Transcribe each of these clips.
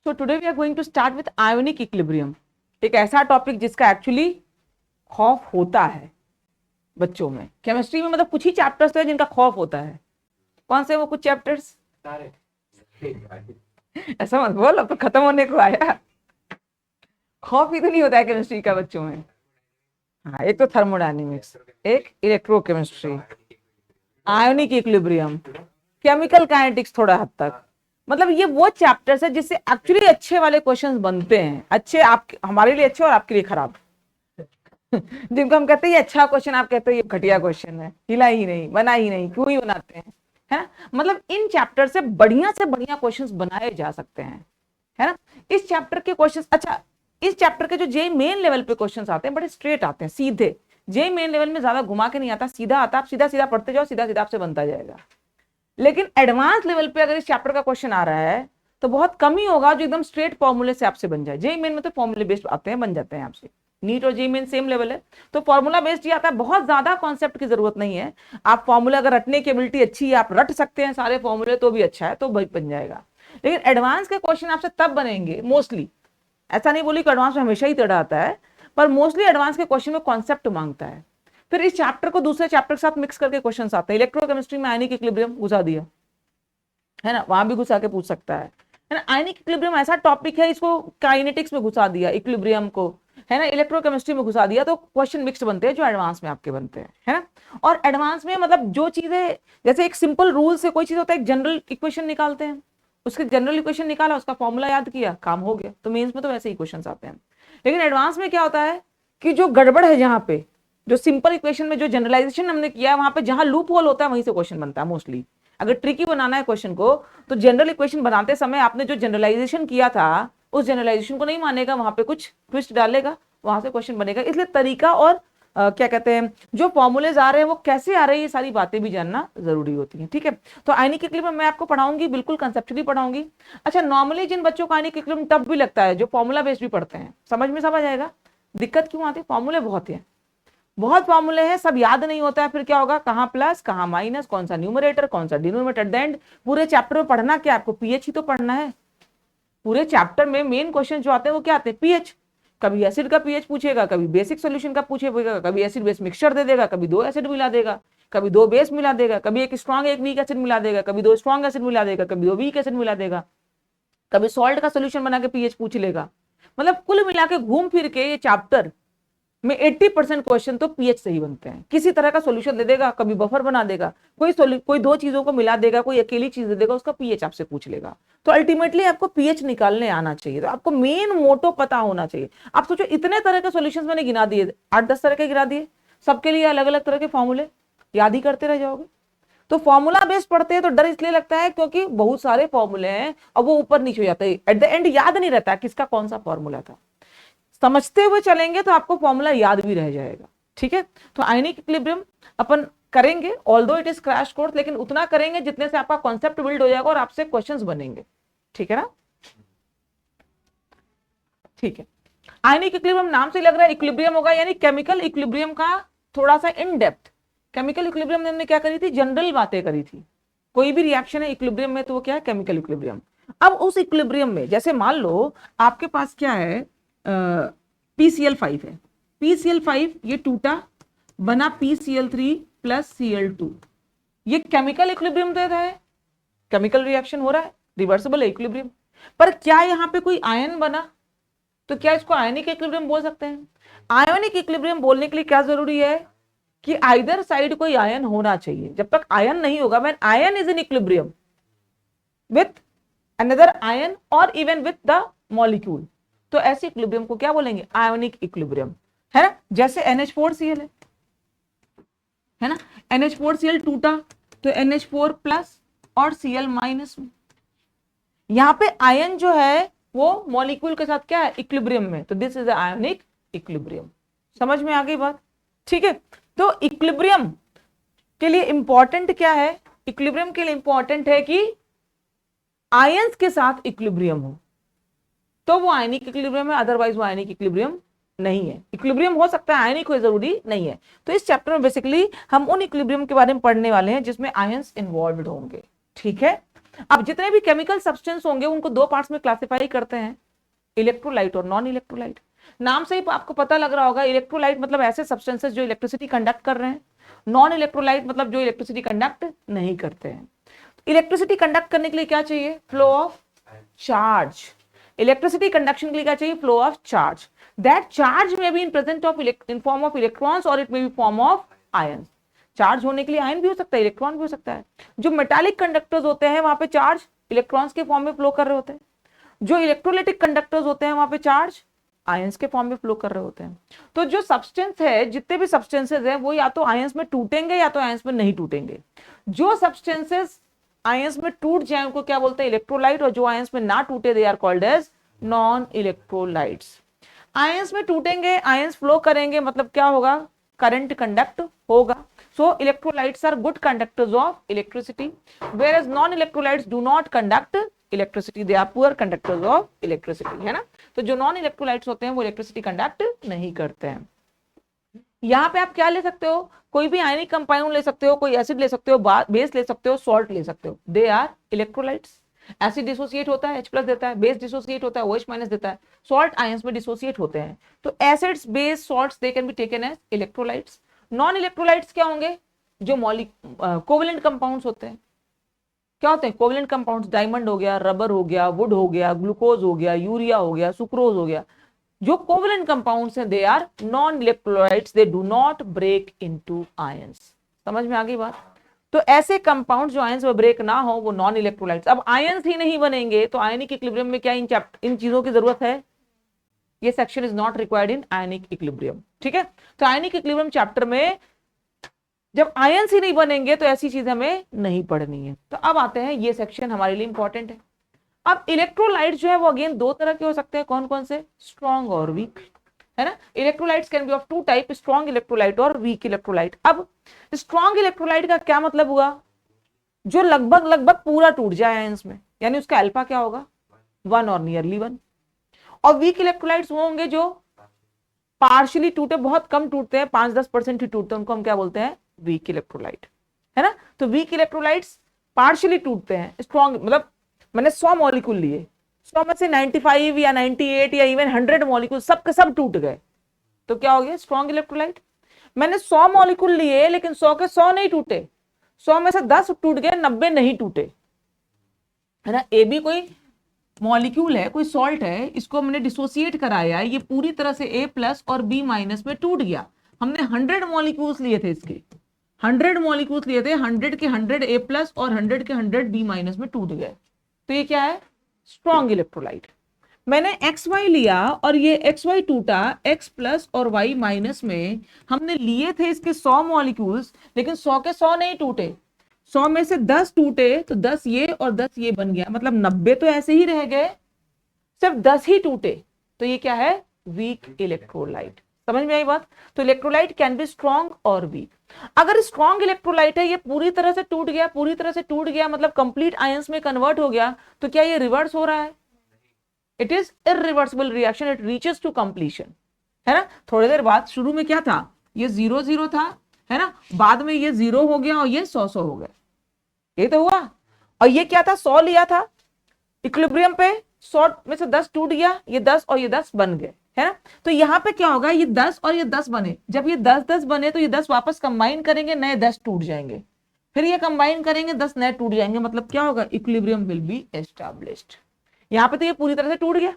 So today we are going to start with ionic equilibrium, एक ऐसा topic जिसका actually खौफ होता है बच्चों में। केमिस्ट्री में मतलब कुछ ही चैप्टर्स है जिनका खौफ होता है। कौन से वो कुछ चैप्टर्स? ऐसा मत बोल, अब तो खत्म होने को आया। खौफ ही तो नहीं होता है केमिस्ट्री का बच्चों में। हाँ, एक तो थर्मोडायनेमिक्स, एक electrochemistry, ionic equilibrium, chemical kinetics थोड़ा हद तक। मतलब ये वो चैप्टर्स है जिससे एक्चुअली अच्छे वाले क्वेश्चंस बनते हैं। अच्छे, आप हमारे लिए अच्छे और आपके लिए खराब। जिनको हम कहते हैं ये अच्छा क्वेश्चन, आप कहते हैं ये घटिया क्वेश्चन है, हिला ही नहीं, बना ही नहीं, क्यों ही बनाते हैं, है ना। मतलब इन चैप्टर से बढ़िया क्वेश्चंस बनाए जा सकते हैं, है ना। इस चैप्टर के क्वेश्चंस, अच्छा इस चैप्टर के जो जे मेन लेवल पे क्वेश्चंस आते हैं बड़े स्ट्रेट आते हैं, सीधे। जे मेन लेवल में ज्यादा घुमा के नहीं आता, सीधा आता। आप सीधा सीधा पढ़ते जाओ, सीधा सीधा आपसे बनता जाएगा। लेकिन एडवांस लेवल पे अगर इस चैप्टर का क्वेश्चन आ रहा है तो बहुत कम ही होगा जो एकदम स्ट्रेट फॉर्मूले से आपसे बन जाए। जे मेन में तो फॉर्मूले बेस्ड आते हैं, बन जाते हैं आपसे। नीट और जे मेन सेम लेवल है तो फॉर्मूला बेस्ड ही आता है, बहुत ज्यादा कॉन्सेप्ट की जरूरत नहीं है। आप फॉर्मूला अगर रटने की एबिलिटी अच्छी है, आप रट सकते हैं सारे फॉर्मूले, तो भी अच्छा है, तो बन जाएगा। लेकिन एडवांस के क्वेश्चन आपसे तब बनेंगे मोस्टली, ऐसा नहीं बोली कि एडवांस में हमेशा ही टेढ़ा आता है, पर मोस्टली एडवांस के क्वेश्चन में कॉन्सेप्ट मांगता है। फिर इस चैप्टर को दूसरे चैप्टर के साथ मिक्स करके क्वेश्चन आते हैं। इलेक्ट्रोकेमिस्ट्री में आयनिक इक्विलिब्रियम घुसा दिया है ना, वहां भी घुसा के पूछ सकता है ना। आयनिक इक्विलिब्रियम ऐसा टॉपिक है, इसको काइनेटिक्स में घुसा दिया इक्विलिब्रियम को, है ना, इलेक्ट्रोकेमिस्ट्री में घुसा दिया, तो क्वेश्चन मिक्स्ड बनते हैं जो एडवांस में आपके बनते हैं, है ना। और एडवांस में मतलब जो चीजें, जैसे एक सिंपल रूल से कोई चीज होता है, एक जनरल इक्वेशन निकालते हैं, उसके जनरल इक्वेशन निकाला, उसका फॉर्मूला याद किया, काम हो गया। तो मेंस में तो वैसे ही क्वेश्चंस आते हैं। लेकिन एडवांस में क्या होता है कि जो गड़बड़ है, जहां पे जो सिंपल इक्वेशन में जो जनरलाइजेशन हमने किया है, वहां पे जहां लूप होल होता है वहीं से क्वेश्चन बनता है मोस्टली। अगर ट्रिकी बनाना है क्वेश्चन को, तो जनरल इक्वेशन बनाते समय आपने जो जनरलाइजेशन किया था उस जनरलाइजेशन को नहीं मानेगा, वहां पे कुछ ट्विस्ट डालेगा, वहां से क्वेश्चन बनेगा। इसलिए तरीका और क्या कहते हैं, जो फॉर्मूलेज आ रहे हैं वो कैसे आ रहे हैं, ये सारी बातें भी जानना जरूरी होती हैं, ठीक है। तो आयनिक इक्विलिब्रियम मैं आपको पढ़ाऊंगी, बिल्कुल कंसेप्चुअली पढ़ाऊंगी। अच्छा, नॉर्मली जिन बच्चों को आयनिक इक्विलिब्रियम टफ भी लगता है, जो फॉर्मूला बेस्ड भी पढ़ते हैं, समझ में सब आ जाएगा। दिक्कत क्यों आती है? फॉर्मूले बहुत हैं, बहुत फॉर्मूले हैं, सब याद नहीं होता है। फिर क्या होगा, कहां प्लस कहां माइनस, कौन सा न्यूमरेटर कौन सा डिनोमिनेटर। एट द एंड पूरे चैप्टर में पढ़ना क्या, आपको पीएच ही तो पढ़ना है। पूरे चैप्टर में मेन क्वेश्चन जो आते हैं वो क्या आते हैं, पीएच। कभी एसिड का पीएच पूछेगा, कभी बेसिक सॉल्यूशन का पूछेगा, कभी एसिड बेस मिक्सचर दे देगा, कभी दो एसिड मिला देगा, कभी दो बेस मिला देगा, कभी एक स्ट्रॉन्ग एक वीक एसिड मिला देगा, कभी दो स्ट्रॉन्ग एसिड मिला देगा, कभी दो वीक एसिड मिला देगा, कभी सॉल्ट का सोल्यूशन बना के पीएच पूछ लेगा। मतलब कुल मिला के घूम फिर के ये चैप्टर में 80% क्वेश्चन तो पीएच से ही बनते हैं। किसी तरह का सॉल्यूशन दे देगा, कभी बफर बना देगा, कोई दो चीजों को मिला देगा, कोई अकेली चीज दे देगा, उसका पीएच आपसे पूछ लेगा। तो अल्टीमेटली आपको पीएच निकालने आना चाहिए, तो आपको मेन मोटो पता होना चाहिए। आप सोचो, इतने तरह के सॉल्यूशंस मैंने गिना दिए, 8-10 तरह के गिना दिए, सबके लिए अलग अलग तरह के फॉर्मूले, याद ही करते रह जाओगे। तो फॉर्मूला बेस्ड पढ़ते हैं तो डर इसलिए लगता है क्योंकि बहुत सारे फॉर्मूले हैं और वो ऊपर नीचे हो जाते हैं, एट द एंड याद नहीं रहता किसका कौन सा फॉर्मूला था। समझते हुए चलेंगे तो आपको फॉर्मूला याद भी रह जाएगा, ठीक है। तो आयनिक इक्विलिब्रियम अपन करेंगे, although it is crash course, लेकिन उतना करेंगे जितने से आपका कॉन्सेप्ट बिल्ड हो जाएगा और आपसे क्वेश्चंस बनेंगे, ठीक है ना। ठीक है, आयनिक इक्विलिब्रियम नाम से लग रहा है इक्विलिब्रियम होगा, यानी केमिकल इक्विलिब्रियम का थोड़ा सा इन डेप्थ। केमिकल इक्विलिब्रियम हमने क्या करी थी, जनरल बातें करी थी। कोई भी रिएक्शन है इक्विलिब्रियम में तो वो क्या है, केमिकल इक्विलिब्रियम। अब उस इक्विलिब्रियम में जैसे मान लो आपके पास क्या है, PCl5 है, PCl5 ये टूटा, बना PCl3 प्लस Cl2। ये केमिकल इक्विलिब्रियम दे रहा है, केमिकल रिएक्शन हो रहा है, रिवर्सिबल इक्विलिब्रियम। पर क्या यहां पे कोई आयन बना, तो क्या इसको आयनिक इक्विलिब्रियम बोल सकते हैं। आयोनिक इक्विलिब्रियम बोलने के लिए क्या जरूरी है कि आइदर साइड कोई आयन होना चाहिए। जब तक आयन नहीं होगा, when ion is in equilibrium with another ion और इवन विथ द मॉलिक्यूल, तो ऐसे इक्विलिब्रियम को क्या बोलेंगे, आयोनिक इक्विलिब्रियम, है ना। जैसे NH4Cl है ना, NH4Cl टूटा तो NH4 प्लस और Cl माइनस में, यहां पे आयन जो है वो मॉलिक्यूल के साथ क्या है, इक्विलिब्रियम में, तो दिस इज आयोनिक इक्विलिब्रियम। समझ में आ गई बात, ठीक है। तो इक्विलिब्रियम के लिए इंपॉर्टेंट क्या है, इक्विलिब्रियम के लिए इंपॉर्टेंट है कि आयंस के साथ इक्विलिब्रियम हो, तो वो आयनिक इक्विलिब्रियम है, अदरवाइज वो आयनिक इक्विलिब्रियम नहीं है। इक्विलिब्रियम हो सकता है, आयनिक कोई जरूरी नहीं है। तो इस चैप्टर में बेसिकली हम उन इक्विलिब्रियम के बारे में पढ़ने वाले हैं जिसमें आयंस इन्वॉल्व होंगे, ठीक है। अब जितने भी केमिकल सब्सटेंस होंगे उनको दो पार्ट्स में क्लासिफाई करते हैं, इलेक्ट्रोलाइट और नॉन इलेक्ट्रोलाइट। नाम से ही आपको पता लग रहा होगा, इलेक्ट्रोलाइट मतलब ऐसे सब्सटेंसेस जो इलेक्ट्रिसिटी कंडक्ट कर रहे हैं, नॉन इलेक्ट्रोलाइट मतलब जो इलेक्ट्रिसिटी कंडक्ट नहीं करते हैं। इलेक्ट्रिसिटी कंडक्ट करने के लिए क्या चाहिए? Flow of charge. Electricity conduction के लिए क्या चाहिए? Flow of charge. That charge may be in present of in form of electrons और it may be form of ion. Charge होने के लिए आयन भी हो सकता है, इलेक्ट्रॉन भी हो सकता है। जो मेटालिक कंडक्टर्स होते हैं वहां पे चार्ज इलेक्ट्रॉन्स के फॉर्म में फ्लो कर रहे होते हैं। जो इलेक्ट्रोलाइटिक कंडक्टर्स होते हैं वहां पे चार्ज आयंस के फॉर्म में फ्लो कर रहे होते हैं। तो जो सब्सटेंस है, जितने भी सब्सटेंसेस हैं वो या तो आयंस में टूटेंगे या तो आयंस में नहीं टूटेंगे। जो सब्सटेंसेस आयंस में टूट जाए उनको क्या बोलते हैं? इलेक्ट्रोलाइट। और जो आयंस में ना टूटे they are called as non electrolytes. Ions में टूटेंगे, आयंस फ्लो करेंगे, मतलब क्या होगा? करंट कंडक्ट होगा। So electrolytes are good conductors of electricity, whereas non-electrolytes do not conduct electricity, they are poor conductors of electricity, है ना। तो जो नॉन इलेक्ट्रोलाइट्स होते हैं वो इलेक्ट्रिसिटी कंडक्ट नहीं करते हैं। यहां पे आप क्या ले सकते हो? कोई भी आयनिक कंपाउंड ले सकते हो, कोई एसिड ले सकते हो, बेस ले सकते हो, सॉल्ट ले सकते हो, they are electrolytes. Acid dissociate होता है, H+ देता है, बेस डिसोसिएट होता है, OH- देता है, सॉल्ट आयंस में डिसोसिएट होते हैं। तो acids, base, salts they can be taken as electrolytes. Non electrolytes क्या होंगे? जो कोवेलेंट कंपाउंड्स होते हैं। क्या होते हैं कोवेलेंट कंपाउंड्स? डायमंड हो गया, रबर हो गया, वुड हो गया, ग्लूकोज हो गया, यूरिया हो गया, सुक्रोज हो गया। जो कोवेलेंट कंपाउंड्स हैं they are non electrolytes, they do not break into ions. समझ में आ गई बात? तो ऐसे कंपाउंड जो आयंस में ब्रेक ना हो वो नॉन इलेक्ट्रोलाइट्स। अब आयंस ही नहीं बनेंगे तो आयनिक इक्विलिब्रियम में क्या इन चीजों की जरूरत है? ये section is not required in ionic equilibrium. ठीक है, तो आयनिक इक्विलिब्रियम चैप्टर में जब आयंस ही नहीं बनेंगे तो ऐसी चीज हमें नहीं पढ़नी है। तो अब आते हैं, ये सेक्शन हमारे लिए इंपॉर्टेंट है। अब इलेक्ट्रोलाइट जो है वो अगेन दो तरह के हो सकते हैं। कौन कौन से? स्ट्रॉन्ग और वीक, है ना। Electrolytes can be of two type, strong electrolyte और वीक इलेक्ट्रोलाइट। अब स्ट्रॉन्ग इलेक्ट्रोलाइट का क्या मतलब हुआ? जो लगभग लगभग पूरा टूट जाए आयंस में, यानी उसका अल्फा क्या होगा? 1 और नियरली 1। और वीक इलेक्ट्रोलाइट्स वो होंगे जो पार्शियली टूटे, बहुत कम टूटते हैं, 5-10% ही टूटते हैं, उनको हम क्या बोलते हैं? वीक इलेक्ट्रोलाइट, है ना। तो वीक इलेक्ट्रोलाइट्स पार्शियली टूटते हैं। स्ट्रॉन्ग मतलब मैंने 100 मॉलिक्यूल लिए, 100 में से 95 या 98 या इवन 100 मॉलिक्यूल सब के सब टूट गए, तो क्या हो गया? Strong electrolyte. मैंने 100 मॉलिक्यूल लिए लेकिन 100 के 100 नहीं टूटे, 100 में से 10 टूट गए, 90 नहीं टूटे, है ना। ए भी कोई मॉलिक्यूल है, कोई सॉल्ट है, इसको हमने डिसोसिएट कराया, ये पूरी तरह से A+ और B- में टूट गया। हमने 100 मॉलिक्यूल्स लिए थे, इसके 100 मॉलिक्यूल्स लिए थे, 100 के 100 A+ और 100 के 100 B- में टूट गए, तो ये क्या है? Strong electrolyte. मैंने XY लिया और ये XY टूटा, X+ और Y- में हमने लिए थे इसके 100 मॉलिक्यूल्स, लेकिन 100 के 100 नहीं टूटे, 100 में से 10 टूटे, तो 10 ये और 10 ये बन गया, मतलब 90 तो ऐसे ही रह गए, सिर्फ 10 ही टूटे, तो ये क्या है? Weak electrolyte. समझ में आई बात? तो इलेक्ट्रोलाइट कैन बी स्ट्रॉन्ग और वीक। अगर स्ट्रॉन्ग इलेक्ट्रोलाइट है, ये पूरी तरह से टूट गया, पूरी तरह से टूट गया मतलब कंप्लीट आयंस में कन्वर्ट हो गया, तो क्या ये रिवर्स हो रहा है? It is irreversible reaction, it reaches to completion, है ना। थोड़ी देर बाद शुरू में क्या था? ये 0-0 था, है ना, बाद में ये 0 हो गया और ये 100-100 हो गया, ये तो हुआ। और ये क्या था? 100 लिया था इक्विलिब्रियम पे, 100 में से 10 टूट गया, ये 10 और ये 10 बन गए, है ना। तो यहां पे क्या होगा? ये 10 और ये 10 बने, जब ये 10-10 बने तो ये 10 वापस कंबाइन करेंगे, नए 10 टूट जाएंगे, फिर ये कंबाइन करेंगे, 10 नए टूट जाएंगे, मतलब क्या होगा? Equilibrium will be established. यहां पे तो ये पूरी तरह से टूट गया,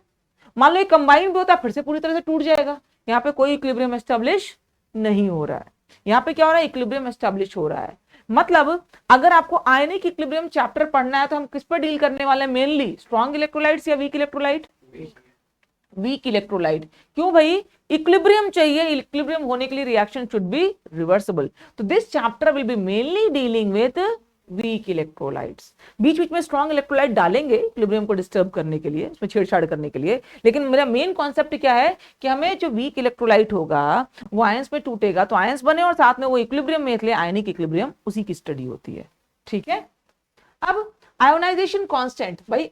मान लो ये कंबाइन भी होता फिर से पूरी तरह से टूट जाएगा, यहाँ पे कोई इक्विलिब्रियम एस्टैब्लिश नहीं हो रहा है। यहाँ पे क्या हो रहा है? इक्विलिब्रियम एस्टैब्लिश हो रहा है। मतलब अगर आपको आयनिक इक्विलिब्रियम चैप्टर पढ़ना है तो हम किस पर डील करने वाले हैं? मेनली स्ट्रॉन्ग इलेक्ट्रोलाइट्स या वीक इलेक्ट्रोलाइट? Weak electrolyte. क्यों भाई? इक्विलिब्रियम चाहिए, इक्विलिब्रियम होने के लिए रिएक्शन शुड बी रिवर्सिबल, तो this chapter will be mainly dealing with weak electrolytes. बीच बीच में स्ट्रॉन्ग इलेक्ट्रोलाइट डालेंगे इक्विलिब्रियम को डिस्टर्ब करने के लिए, इसमें छेड़छाड़ करने के लिए, लेकिन मेरा मेन कॉन्सेप्ट क्या है कि हमें जो वीक इलेक्ट्रोलाइट होगा वो आयंस में टूटेगा तो आयंस बने और साथ में वो इक्विलिब्रियम में, इसलिए आयनिक इक्विलिब्रियम उसी की स्टडी होती है। ठीक है, अब आयोनाइजेशन कांस्टेंट, भाई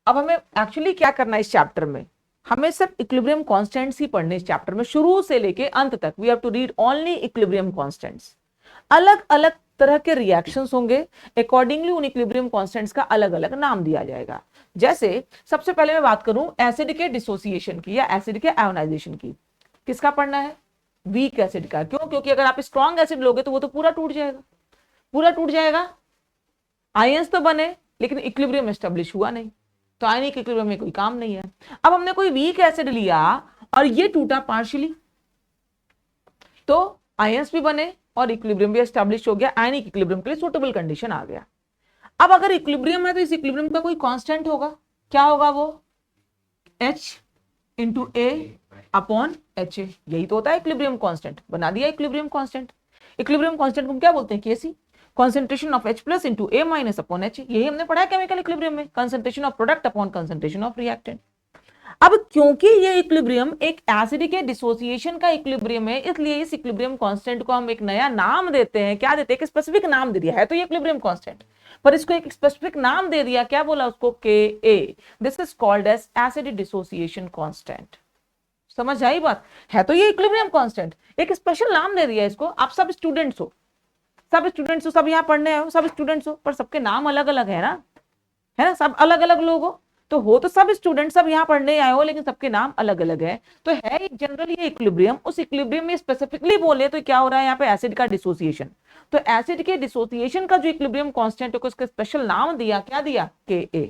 अब हमें एक्चुअली क्या करना है इस चैप्टर में? हमें सिर्फ इक्विलिब्रियम कांस्टेंट्स ही पढ़ने इस चैप्टर में, शुरू से लेके अंत तक we have to read only equilibrium constants. अलग अलग तरह के रिएक्शंस होंगे, अकॉर्डिंगली उन इक्विलिब्रियम कांस्टेंट्स का अलग अलग नाम दिया जाएगा। जैसे सबसे पहले मैं बात करूं एसिड के डिसोसिएशन की या एसिड के आयोनाइजेशन की। किसका पढ़ना है? वीक एसिड का। क्यों? क्योंकि अगर आप स्ट्रॉन्ग एसिड लोगे तो वो तो पूरा टूट जाएगा, पूरा टूट जाएगा। आयंस तो बने लेकिन इक्विलिब्रियम एस्टेब्लिश हुआ नहीं, तो आयनिक इक्विलिब्रियम में कोई काम नहीं है। अब हमने कोई वीक एसिड लिया और ये टूटा पार्शियली, तो आयंस भी बने और इक्विलिब्रियम भी एस्टेब्लिश हो गया, आयनिक इक्विलिब्रियम के लिए सूटेबल कंडीशन आ गया। अब अगर इक्विलिब्रियम है तो इस इक्विलिब्रियम का कोई कांस्टेंट होगा। क्या होगा वो? H इंटू ए अपॉन एच ए। यही तो होता है इक्विलिब्रियम कांस्टेंट। बना दिया इक्विलिब्रियम कांस्टेंट। इक्विलिब्रियम कांस्टेंट को क्या बोलते हैं? KC, concentration of H plus into A minus upon H. यही हमने पढ़ा है केमिकल इक्विलिब्रियम में, concentration of product upon concentration of reactant. अब क्योंकि ये इक्विलिब्रियम एक एसिड के डिसोसिएशन का इक्विलिब्रियम है, इसलिए इस इक्विलिब्रियम कांस्टेंट को हम एक नया नाम देते हैं। क्या देते हैं? एक स्पेसिफिक नाम दे दिया है, तो ये इक्विलिब्रियम कांस्टेंट, पर इसको एक स्पेसिफिक नाम दे दिया। क्या बोला उसको? Ka। This is called as acid dissociation constant. समझ आई बात? है तो ये इक्विलिब्रियम कांस्टेंट, एक स्पेशल नाम दे दिया इसको। आप सब स्टूडेंट्स हो, सब यहाँ पढ़ने आए हो, सब स्टूडेंट्स हो, पर सबके नाम अलग अलग है ना, सब अलग अलग लोग हो तो सब स्टूडेंट, सब यहाँ पढ़ने आए हो, लेकिन सबके नाम अलग अलग है। तो है एक जनरल ये इक्विलिब्रियम, उस इक्विलिब्रियम में स्पेसिफिकली बोले तो क्या हो रहा है यहाँ पे? एसिड का डिसोसिएशन। तो एसिड के डिसोसिएशन का जो इक्विलिब्रियम कांस्टेंट है उसका स्पेशल नाम दिया। क्या दिया? Ka।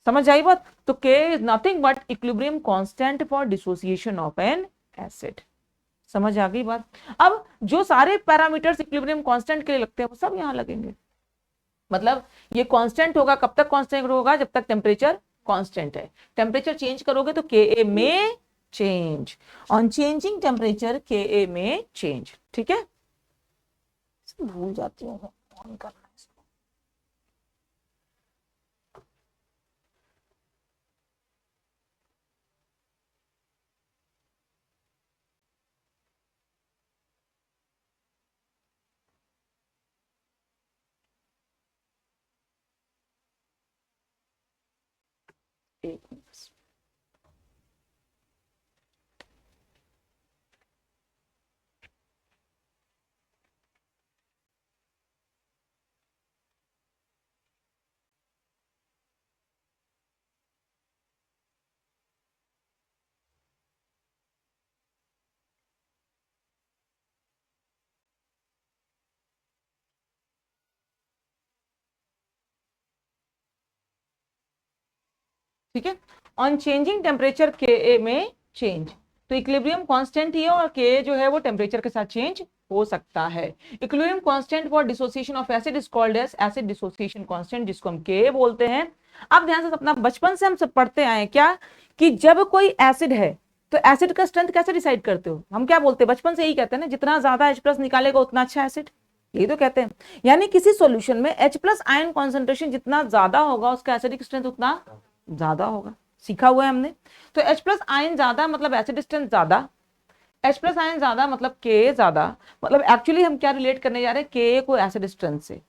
समझ आई बात? तो K is nothing but equilibrium constant for dissociation of N acid. समझ आ गई बात? अब जो सारे पैरामीटर्स इक्विलिब्रियम कांस्टेंट के लिए लगते हैं वो सब यहाँ लगेंगे। मतलब ये कांस्टेंट होगा, कब तक कांस्टेंट होगा? जब तक टेम्परेचर कांस्टेंट है। टेम्परेचर चेंज करोगे तो Ka में change, on changing temperature Ka में चेंज। ठीक है, भूल जाती हूँ ऑन करना इसको। एक मिनट। ठीक है, ऑन चेंजिंग टेम्परेचर Ka में चेंज। तो इक्विलिब्रियम कांस्टेंट ही है और Ka जो है वो टेम्परेचर के साथ चेंज हो सकता है। Equilibrium constant for dissociation of acid is called as acid dissociation constant, जिसको हम Ka बोलते हैं। अब ध्यान से, अपना बचपन से हम सब पढ़ते आए क्या कि जब कोई एसिड है तो एसिड का स्ट्रेंथ कैसे डिसाइड करते हो? हम क्या बोलते हैं? बचपन से यही कहते हैं ना, जितना ज्यादा H+ निकालेगा उतना अच्छा एसिड। यही तो कहते हैं। यानी किसी सॉल्यूशन में H+ आयन कॉन्सेंट्रेशन जितना ज्यादा होगा उसका एसिडिक स्ट्रेंथ उतना ज्यादा होगा। सीखा हुआ है हमने। तो H+ आयन ज्यादा मतलब एसिड स्ट्रेंथ ज्यादा, H+ आयन ज्यादा मतलब Ka ज्यादा। मतलब एक्चुअली हम क्या रिलेट करने जा रहे हैं? Ka को एसिड स्ट्रेंथ से।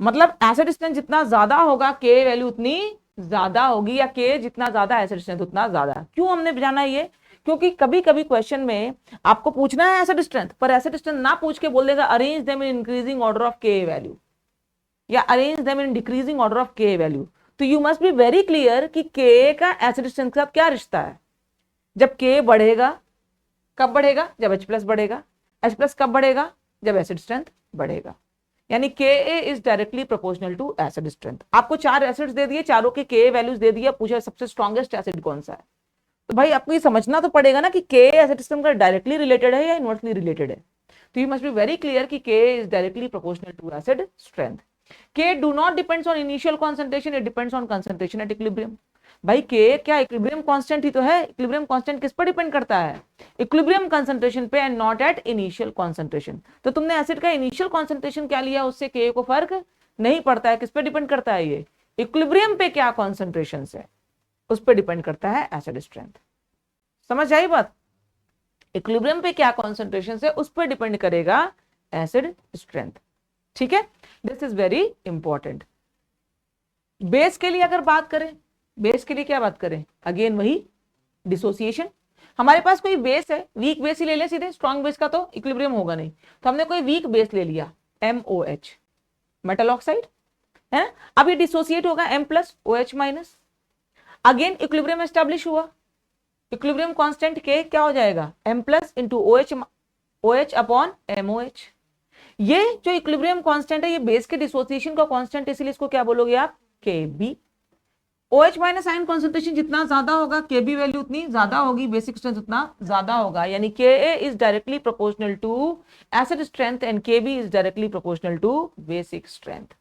मतलब एसिड स्ट्रेंथ जितना ज्यादा होगा Ka वैल्यू उतनी ज्यादा होगी, या Ka जितना ज्यादा एसिड स्ट्रेंथ उतना ज्यादा। क्यों हमने जाना ये? क्योंकि कभी कभी क्वेश्चन में आपको पूछना है एसिड स्ट्रेंथ, पर एसिड स्ट्रेंथ ना पूछ के बोल देगा arrange them in increasing order of Ka value, या arrange them in decreasing order of Ka value. तो you must be very clear कि Ka का एसिड स्ट्रेंथ के साथ क्या रिश्ता है। जब Ka बढ़ेगा, कब बढ़ेगा? जब H+ बढ़ेगा। H+ कब बढ़ेगा? जब एसिड स्ट्रेंथ बढ़ेगा। यानी Ka is directly proportional to acid strength. आपको 4 एसिड्स दे दिए, चारों के Ka वैल्यूज दे दिया, पूछा सबसे स्ट्रॉन्गेस्ट एसिड कौन सा है। तो भाई आपको ये समझना तो पड़ेगा ना कि Ka एसिड स्ट्रेंथ का डायरेक्टली रिलेटेड है या इनवर्सली रिलेटेड है। तो you must be very clear कि Ka is directly proportional to acid strength. K do not depends on initial concentration, it depends on concentration at equilibrium। भाई K क्या equilibrium constant ही तो है। Equilibrium constant किस पर depend करता है? Equilibrium concentration पे, and not at initial concentration. तो तुमने एसिड का इनिशियल कंसंट्रेशन क्या लिया, उससे K को फर्क नहीं पड़ता है। किस पे डिपेंड करता है? ये इक्विलिब्रियम पे क्या कॉन्सेंट्रेशन है उस पर डिपेंड करता है एसिड स्ट्रेंथ। समझ आई बात? इक्विलिब्रियम पे क्या कॉन्सेंट्रेशन है उस पर डिपेंड करेगा एसिड स्ट्रेंथ। ठीक है, this is very important. Base के लिए अगर बात करें, बेस के लिए क्या बात करें? अगेन वही डिसोसिएशन। हमारे पास कोई बेस है, वीक बेस ही ले लें सीधे, स्ट्रॉन्ग बेस का तो इक्विलिब्रियम होगा नहीं, तो हमने कोई वीक बेस ले लिया MOH, मेटल ऑक्साइड है ना। अब ये डिसोसिएट होगा M plus OH minus, again equilibrium establish हुआ, इक्विलिब्रियम कांस्टेंट K क्या हो जाएगा M plus into OH upon MOH। ये जो इक्विलिब्रियम कांस्टेंट है ये बेस के डिसोसिएशन का कांस्टेंट, इसलिए इसको क्या बोलोगे आप Kb। OH minus ion concentration जितना ज्यादा होगा Kb वैल्यू उतनी ज्यादा होगी, बेसिक स्ट्रेंथ उतना ज्यादा होगा, यानी Ka is directly proportional to acid strength and Kb is directly proportional to basic strength.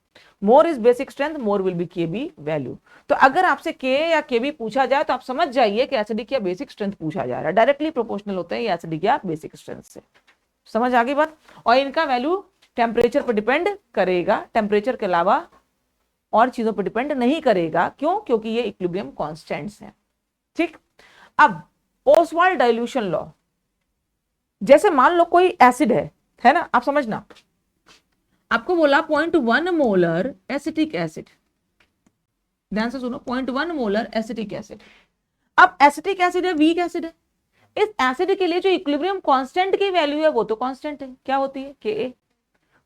More is basic strength, more will be Kb value. तो अगर आपसे Ka या Kb पूछा जाए तो आप समझ जाइए कि एसिडिक या बेसिक स्ट्रेंथ पूछा जा रहा है, डायरेक्टली प्रोपोर्शनल होते हैं ये एसिडिक या बेसिक स्ट्रेंथ से। समझ आ गई बात। और इनका वैल्यू टेम्परेचर पर डिपेंड करेगा, टेम्परेचर के अलावा और चीजों पर डिपेंड नहीं करेगा। क्यों? क्योंकि ये इक्विलिब्रियम कांस्टेंट्स हैं। ठीक, अब ओसवाल्ड डाइल्यूशन लॉ, जैसे मान लो कोई एसिड है ना, आप समझना, आपको बोला 0.1 मोलर एसिटिक एसिड, ध्यान से सुनो, 0.1 मोलर एसिटिक एसिड। अब एसिटिक एसिड है, वीक एसिड है, इस एसिड के लिए जो इक्विलिब्रियम कांस्टेंट की वैल्यू है वो तो कांस्टेंट है, क्या होती है Ka।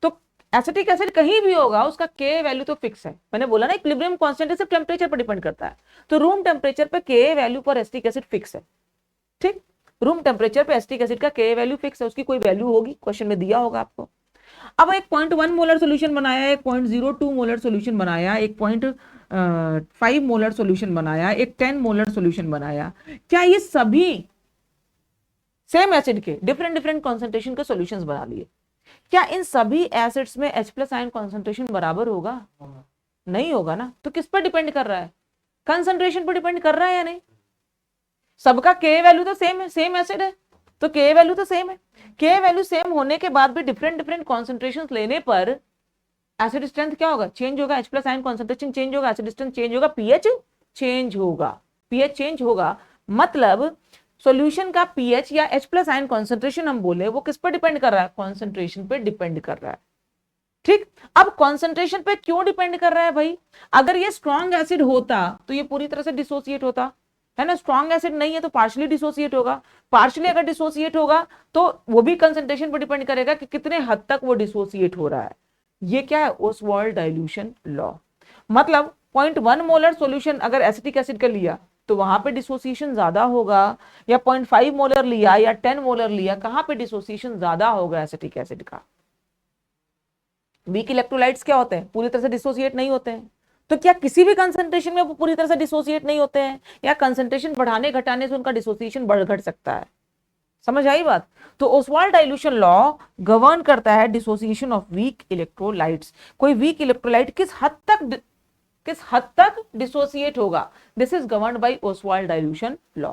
तो एसिटिक एसिड कहीं भी होगा उसका Ka वैल्यू तो फिक्स है, मैंने बोला ना इक्विलिब्रियम कांस्टेंट सिर्फ टेम्परेचर पर डिपेंड करता है, तो रूम टेम्परेचर पे Ka वैल्यू पर एसिटिक एसिड फिक्स है। ठीक, रूम टेम्परेचर पे एसिटिक एसिड का Ka वैल्यू फिक्स है, उसकी कोई वैल्यू होगी, क्वेश्चन में दिया होगा आपको। अब एक 0.1 मोलर सोल्यूशन बनाया, एक 0.02 मोलर सोल्यूशन बनाया, एक 0.5 मोलर सोल्यूशन बनाया, एक 10 मोलर सोल्यूशन बनाया, क्या ये सभी सेम एसिड के डिफरेंट डिफरेंट कॉन्सेंट्रेशन के सॉल्यूशंस बना लिए, क्या इन सभी एसिड्स में H प्लस आयन कॉन्सेंट्रेशन बराबर होगा? नहीं होगा ना। तो किस पर डिपेंड कर रहा है? कंसंट्रेशन पर डिपेंड कर रहा है या नहीं? सबका K वैल्यू तो सेम है, सेम एसिड है तो K वैल्यू तो सेम है। K वैल्यू सेम होने के बाद भी डिफरेंट डिफरेंट कॉन्सेंट्रेशन लेने पर एसिड स्ट्रेंथ क्या होगा? चेंज होगा, H plus ion concentration change होगा, एसिड स्ट्रेंथ चेंज होगा, pH चेंज होगा, pH चेंज होगा। मतलब सॉल्यूशन का pH या H प्लस आयन कॉन्सेंट्रेशन हम बोले वो किस पर डिपेंड कर रहा है? कॉन्सेंट्रेशन पे डिपेंड कर रहा है। ठीक, अब कॉन्सेंट्रेशन पे क्यों डिपेंड कर रहा है भाई? अगर ये स्ट्रॉन्ग एसिड होता तो ये पूरी तरह से डिसोसिएट होता है ना, स्ट्रॉन्ग एसिड नहीं है तो पार्शियली डिसोसिएट होगा, पार्शियली अगर डिसोसिएट होगा तो वो भी कंसंट्रेशन पर डिपेंड करेगा कि कितने हद तक वो डिसोसिएट हो रहा है। ये क्या है? Ostwald dilution law. मतलब 0.1 मोलर सॉल्यूशन अगर एसिटिक एसिड का लिया तो वहां पे डिसोसिएशन ज्यादा होगा, या 0.5 मोलर लिया या 10 मोलर लिया, कहां पे डिसोसिएशन ज्यादा होगा एसिटिक एसिड का? वीक इलेक्ट्रोलाइट्स क्या होते हैं? पूरी तरह से डिसोसिएट नहीं होते हैं। तो क्या किसी भी कंसंट्रेशन में वो पूरी तरह से डिसोसिएट नहीं होते हैं, या कंसंट्रेशन बढ़ाने घटाने से उनका डिसोसिएशन बढ़ घट सकता है? समझ आई बात? तो ओसवाल्ड डाइल्यूशन लॉ गवर्न करता है डिसोसिएशन ऑफ वीक इलेक्ट्रोलाइट्स। कोई वीक इलेक्ट्रोलाइट किस हद तक डिसोसिएट होगा, this is governed bye Oswald dilution law.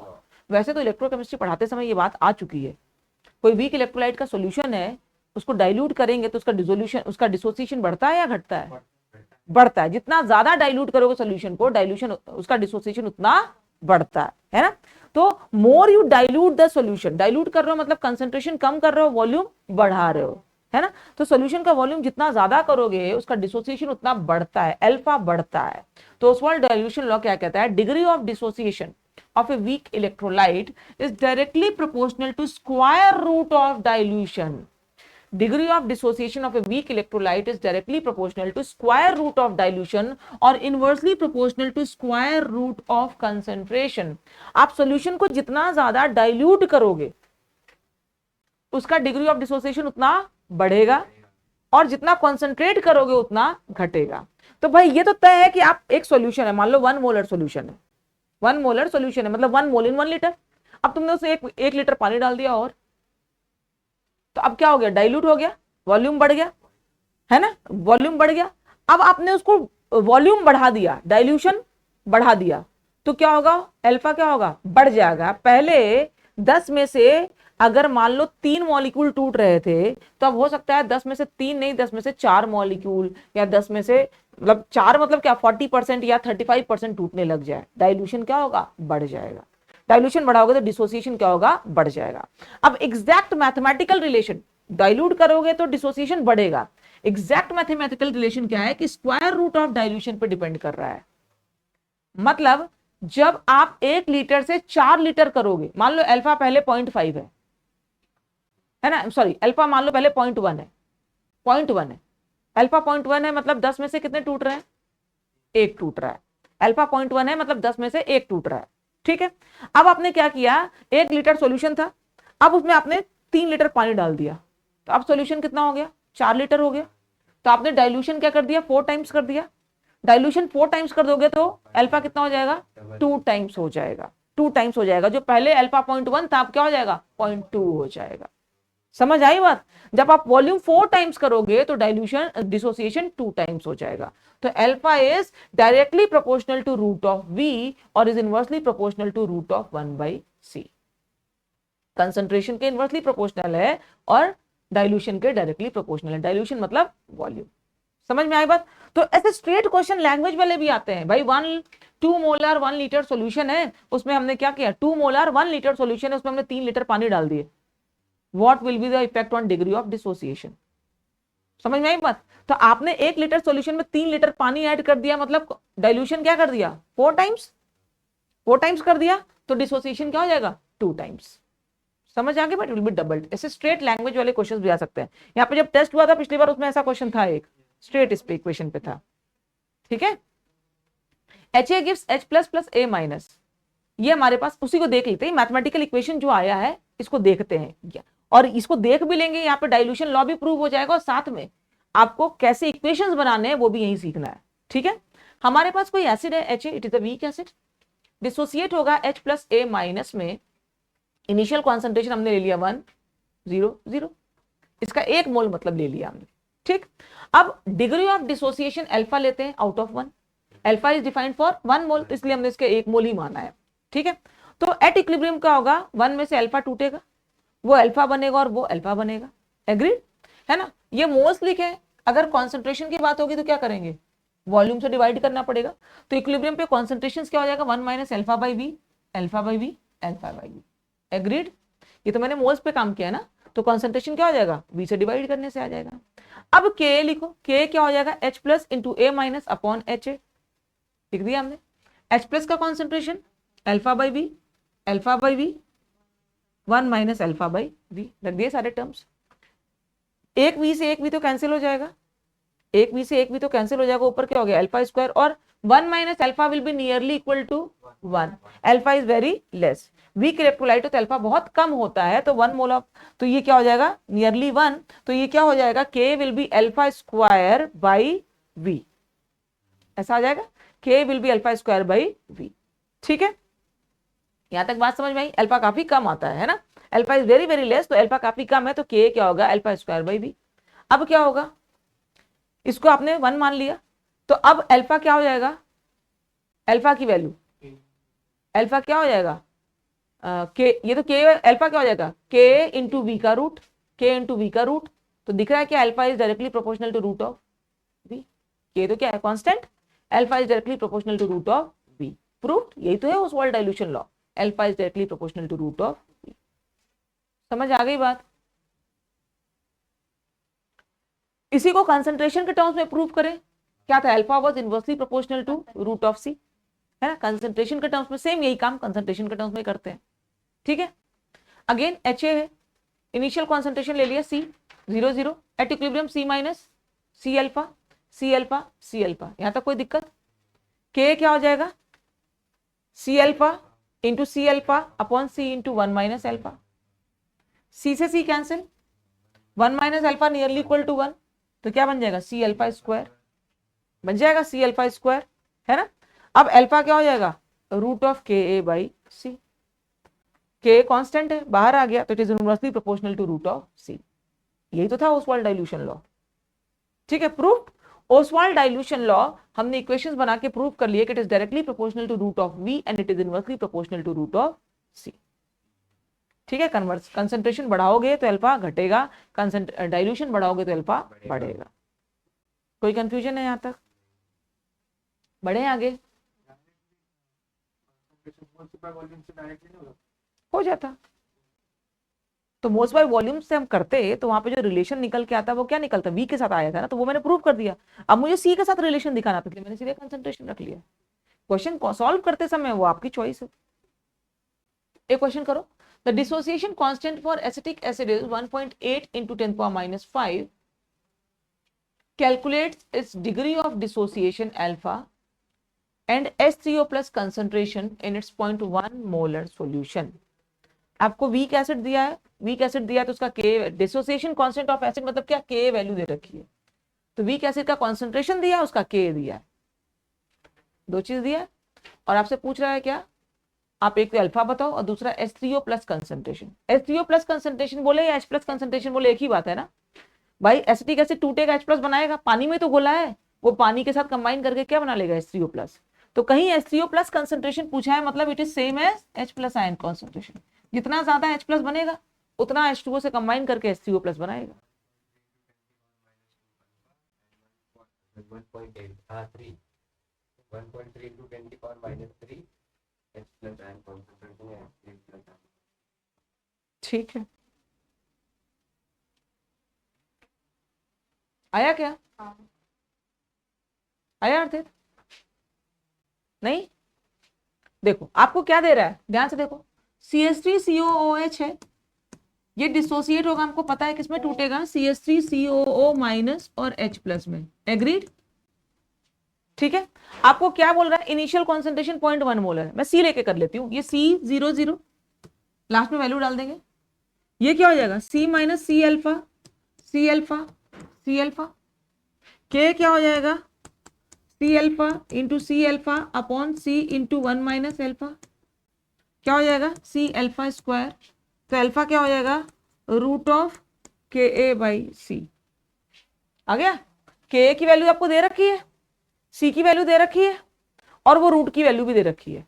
वैसे तो इलेक्ट्रोकेमिस्ट्री पढ़ाते समय ये बात आ चुकी है, कोई वीक इलेक्ट्रोलाइट का सॉल्यूशन है उसको डाइल्यूट करेंगे तो उसका डिसोसिएशन बढ़ता है या घटता है? बढ़ता है। जितना ज्यादा डाइल्यूट करोगे सॉल्यूशन को, डाइल्यूशन उसका डिसोसिएशन उतना बढ़ता है ना। तो more you dilute the solution, dilute कर रहे हो मतलब कंसंट्रेशन कम कर रहे हो, वॉल्यूम बढ़ा रहे हो, है ना। तो सॉल्यूशन का वॉल्यूम जितना ज्यादा करोगे उसका डिसोसिएशन उतना बढ़ता है, अल्फा बढ़ता है। तो ओसवाल्ड डाइल्यूशन लॉ क्या कहता है? Degree of dissociation of a weak electrolyte is directly proportional to square root of dilution. Degree of dissociation of a weak electrolyte is directly proportional to square root of dilution or inversely proportional to square root of concentration. आप solution को जितना ज्यादा dilute करोगे उसका degree of dissociation उतना बढ़ेगा, और जितना कॉन्सेंट्रेट करोगे उतना घटेगा। तो भाई ये तो तय है कि आप एक सॉल्यूशन है, मान लो 1 मोलर सॉल्यूशन है, 1 मोलर सॉल्यूशन है मतलब 1 मोल इन 1 लीटर। अब तुमने उसे एक लीटर पानी डाल दिया, और तो अब क्या हो गया? डाइल्यूट हो गया, वॉल्यूम बढ़ गया, है ना, वॉल्यूम बढ़ गया। अब आपने उसको वॉल्यूम बढ़ा दिया, डाइल्यूशन बढ़ा दिया, तो क्या होगा? अल्फा क्या होगा? बढ़ जाएगा। पहले 10 में से अगर मान लो 3 मॉलिक्यूल टूट रहे थे तो अब हो सकता है 10 में से 3 नहीं, 10 में से 4 मॉलिक्यूल, या 10 में से मतलब 4 मतलब क्या 40% या 35% टूटने लग जाए। डाइल्यूशन क्या होगा? बढ़ जाएगा। डाइल्यूशन बढ़ाओगे तो डिसोसिएशन क्या होगा? बढ़ जाएगा। अब एग्जैक्ट मैथमेटिकल रिलेशन, डाइल्यूट करोगे तो डिसोसिएशन बढ़ेगा, एग्जैक्ट मैथमेटिकल रिलेशन क्या है कि स्क्वायर रूट ऑफ डाइल्यूशन पे डिपेंड कर रहा है। मतलब जब आप 1 लीटर से 4 लीटर करोगे, मान लो अल्फा पहले 0.5 है ना, सॉरी अल्फा मान लो पहले 0.1 है, 0.1 है, अल्फा 0.1 है, मतलब 10 में से कितने टूट रहे हैं, 1 टूट रहा है। अल्फा 0.1 है मतलब 10 में से 1 टूट रहा है, ठीक है। अब आपने क्या किया, 1 लीटर सॉल्यूशन था, अब उसमें आपने 3 लीटर पानी डाल दिया, तो अब सॉल्यूशन कितना हो गया, 4 लीटर हो गया। तो आपने डाइल्यूशन क्या कर दिया, 4 टाइम्स कर दिया। डाइल्यूशन 4 टाइम्स कर दोगे तो अल्फा कितना हो जाएगा, 2 टाइम्स हो जाएगा, 2 टाइम्स हो जाएगा। जो पहले अल्फा 0.1 था अब क्या हो जाएगा, 0.2 हो जाएगा। समझ आई बात। जब आप वॉल्यूम 4 टाइम्स करोगे तो डाइल्यूशन डिसोसिएशन 2 टाइम्स हो जाएगा। तो alpha is directly proportional to root of V और is inversely proportional to root of 1/c। Concentration के इनवर्सली प्रोपोर्शनल है और डाइल्यूशन के डायरेक्टली प्रोपोर्शनल है। डाइल्यूशन मतलब वॉल्यूम। समझ में आई बात। तो ऐसे स्ट्रेट क्वेश्चन लैंग्वेज वाले भी आते हैं भाई। 2 मोलर 1 लीटर सॉल्यूशन है, उसमें हमने क्या किया, 2 मोलर 1 लीटर सॉल्यूशन है, उसमें हमने 3 लीटर पानी डाल दिए। What will be the effect on degree of dissociation? समझ में आई बात। तो आपने 1 लीटर सॉल्यूशन में 3 लीटर पानी ऐड कर दिया, मतलब डाइल्यूशन क्या कर दिया, 4 टाइम्स कर दिया, तो डिसोसिएशन क्या हो जाएगा, 2 टाइम्स। समझ आ गया, बट विल बी डबल्ड। ऐसे स्ट्रेट लैंग्वेज वाले क्वेश्चंस भी आ सकते हैं। यहाँ पे जब टेस्ट हुआ था पिछली बार, उसमें ऐसा क्वेश्चन था, एक स्ट्रेट इस पे इक्वेशन पे था, ठीक है। HA gives H plus plus A minus, ये हमारे पास उसी को देख लेते हैं। मैथमेटिकल इक्वेशन जो आया है इसको देखते हैं, और इसको देख भी लेंगे, यहाँ पे डाइल्यूशन लॉ भी प्रूव हो जाएगा, और साथ में आपको कैसे इक्वेशंस बनाने हैं वो भी यही सीखना है, ठीक है। हमारे पास कोई एसिड है HA, it is a weak acid, dissociate होगा H प्लस A माइनस में। इनिशियल कॉन्सेंट्रेशन हमने ले लिया 1 0 0, इसका 1 मोल मतलब ले लिया हमने, ठीक। अब डिग्री ऑफ डिसोसिएशन अल्फा लेते हैं out of 1। Alpha is defined for 1 मोल, तो इसलिए हमने इसके 1 मोल ही माना है, ठीक है। तो एट इक्विलिब्रियम क्या होगा, 1 में से अल्फा टूटेगा, वो अल्फा बनेगा और वो अल्फा बनेगा। एग्रीड है ना। ये मोल्स लिखे, अगर कॉन्सेंट्रेशन की बात होगी तो क्या करेंगे, वॉल्यूम से डिवाइड करना पड़ेगा। तो इक्विलिब्रियम पे कॉन्सेंट्रेशन क्या हो जाएगा, 1 minus alpha by V, alpha by V, alpha by V. Agreed. ये तो मैंने मोल्स पे काम किया ना, तो कॉन्सेंट्रेशन क्या हो जाएगा, वी से डिवाइड करने से आ जाएगा। अब के लिखो, के क्या हो जाएगा, H plus into A minus upon H A, लिख दिया हमने। H प्लस का concentration alpha by V, alpha by V, 1 minus alpha by V, रख दिए सारे टर्म्स। एक वी से एक वी तो कैंसिल हो जाएगा, एक वी से एक वी तो कैंसिल हो जाएगा, ऊपर क्या हो गया अल्फा स्क्वायर, और 1 minus alpha will be nearly equal to 1। Alpha is very less, weak electrolyte हो तो अल्फा बहुत कम होता है, तो 1 मोल ऑफ, तो ये क्या हो जाएगा नियरली 1, तो ये क्या हो जाएगा, K will be alpha square by V, ऐसा आ जाएगा, K will be alpha square by V, ठीक है। यहां तक बात समझ में आई। अल्फा काफी कम आता है ना, alpha is very very less, तो अल्फा काफी कम है, तो के क्या होगा, अल्फा स्क्वायर बाई वी। अब क्या होगा, इसको आपने 1 मान लिया, तो अब अल्फा क्या हो जाएगा, अल्फा की वैल्यू, अल्फा क्या हो जाएगा, के, ये तो के अल्फा क्या हो जाएगा, के इंटू वी का रूट, के इंटू वी का रूट। तो दिख रहा है कि alpha is directly proportional to root of V. K तो क्या है constant, alpha is directly proportional to root of V. Proved, यही तो है Ostwald dilution law, alpha is directly proportional to root of V. समझ आ गई बात। इसी को कंसंट्रेशन के टर्म्स में प्रूव करें, क्या था, alpha was inversely proportional to root of C, है ना। कंसंट्रेशन के टर्म्स में सेम यही काम कंसंट्रेशन के टर्म्स में करते हैं, ठीक है। अगेन HA है, इनिशियल कॉन्सेंट्रेशन ले लिया C 0 0, at equilibrium C minus C alpha C alpha C alpha, यहां तक कोई दिक्कत। K क्या हो जाएगा, C alpha into C alpha upon C into 1 minus alpha, C से C cancel, 1 minus alpha nearly equal to 1, तो क्या बन जाएगा, C अल्फा स्क्वायर बन जाएगा, C अल्फा स्क्वायर, है ना। अब अल्फा क्या हो जाएगा, रूट ऑफ के ए बाई सी, के कांस्टेंट है, बाहर आ गया, तो it is inversely proportional to root of C. यही तो था ओसवाल्ड डाइल्यूशन लॉ, ठीक है। प्रूफ, ओसवाल्ड डाइल्यूशन लॉ हमने इक्वेशंस बना के प्रूव कर लिए कि it is directly proportional to root of V and it is inversely proportional to root of C, ठीक है। कन्वर्स, कंसंट्रेशन बढ़ाओगे तो अल्फा घटेगा, डाइल्यूशन बढ़ाओगे तो अल्फा बढ़ेगा। कोई कंफ्यूजन है यहां तक, बढ़े आगे, हो जाता। तो मोल्स बाय वॉल्यूम से हम करते तो वहां पे जो रिलेशन निकल के आता वो क्या निकलता, वी के साथ आया था ना, तो वो मैंने प्रूव कर दिया। अब मुझे सी के साथ रिलेशन दिखाना था, मैंने सीधे कंसंट्रेशन रख लिया, क्वेश्चन सॉल्व करते समय वो आपकी चॉइस है। एक क्वेश्चन करो, the dissociation constant for acetic acid is 1.8 into 10⁻⁵. Calculates it's degree of dissociation alpha and H3O plus concentration in its 0.1 molar solution. आपको वीक एसिड दिया है, वीक एसिड दिया है तो उसका के डिसोसिएशन कांस्टेंट ऑफ एसिड मतलब क्या, के वैल्यू दे रखी है। तो वीक एसिड का कॉन्सेंट्रेशन दिया, उसका के दिया है, दो चीज दिया है। और आपसे पूछ रहा है क्या, आप एक तो अल्फा बताओ और दूसरा H3O plus concentration. H3O plus concentration बोले या H प्लस कंसंट्रेशन बोले, एक ही बात है ना भाई। एसिटिक एसिड टूटेगा, H प्लस बनाएगा, पानी में तो घोला है, वो पानी के साथ कंबाइन करके क्या बना लेगा, H3O प्लस। तो कहीं H3O प्लस कंसंट्रेशन पूछा है मतलब it is same as H plus ion concentration. जितना ज्यादा H प्लस बनेगा उतना H2O से कंबाइन करके H3O प्लस बनाएगा। 1.3 into 10⁻³ H plus ion concentration है, H plus ion। ठीक है, आया क्या? आया अर्थित? नहीं, देखो आपको क्या दे रहा है, ध्यान से देखो, CH3COOH है, ये डिसोसिएट होगा, हमको पता है किसमें टूटेगा, CH3COO माइनस और H प्लस में। एग्रीड? ठीक है, आपको क्या बोल रहा है, इनिशियल कॉन्सेंट्रेशन 0.1 मोलर है। मैं C लेके कर लेती हूँ, ये C00 लास्ट में वैल्यू डाल देंगे, ये क्या हो जाएगा, C minus C alpha, C alpha, C alpha, K क्या हो जाएगा, C alpha into C alpha upon C into 1 minus alpha, क्या हो जाएगा, C अल्फा स्क्वायर। तो अल्फा क्या हो जाएगा, रूट ऑफ KA/C। आ गया, KA की वैल्यू आपको दे रखी है, C की वैल्यू दे रखी है और वो रूट की वैल्यू भी दे रखी है।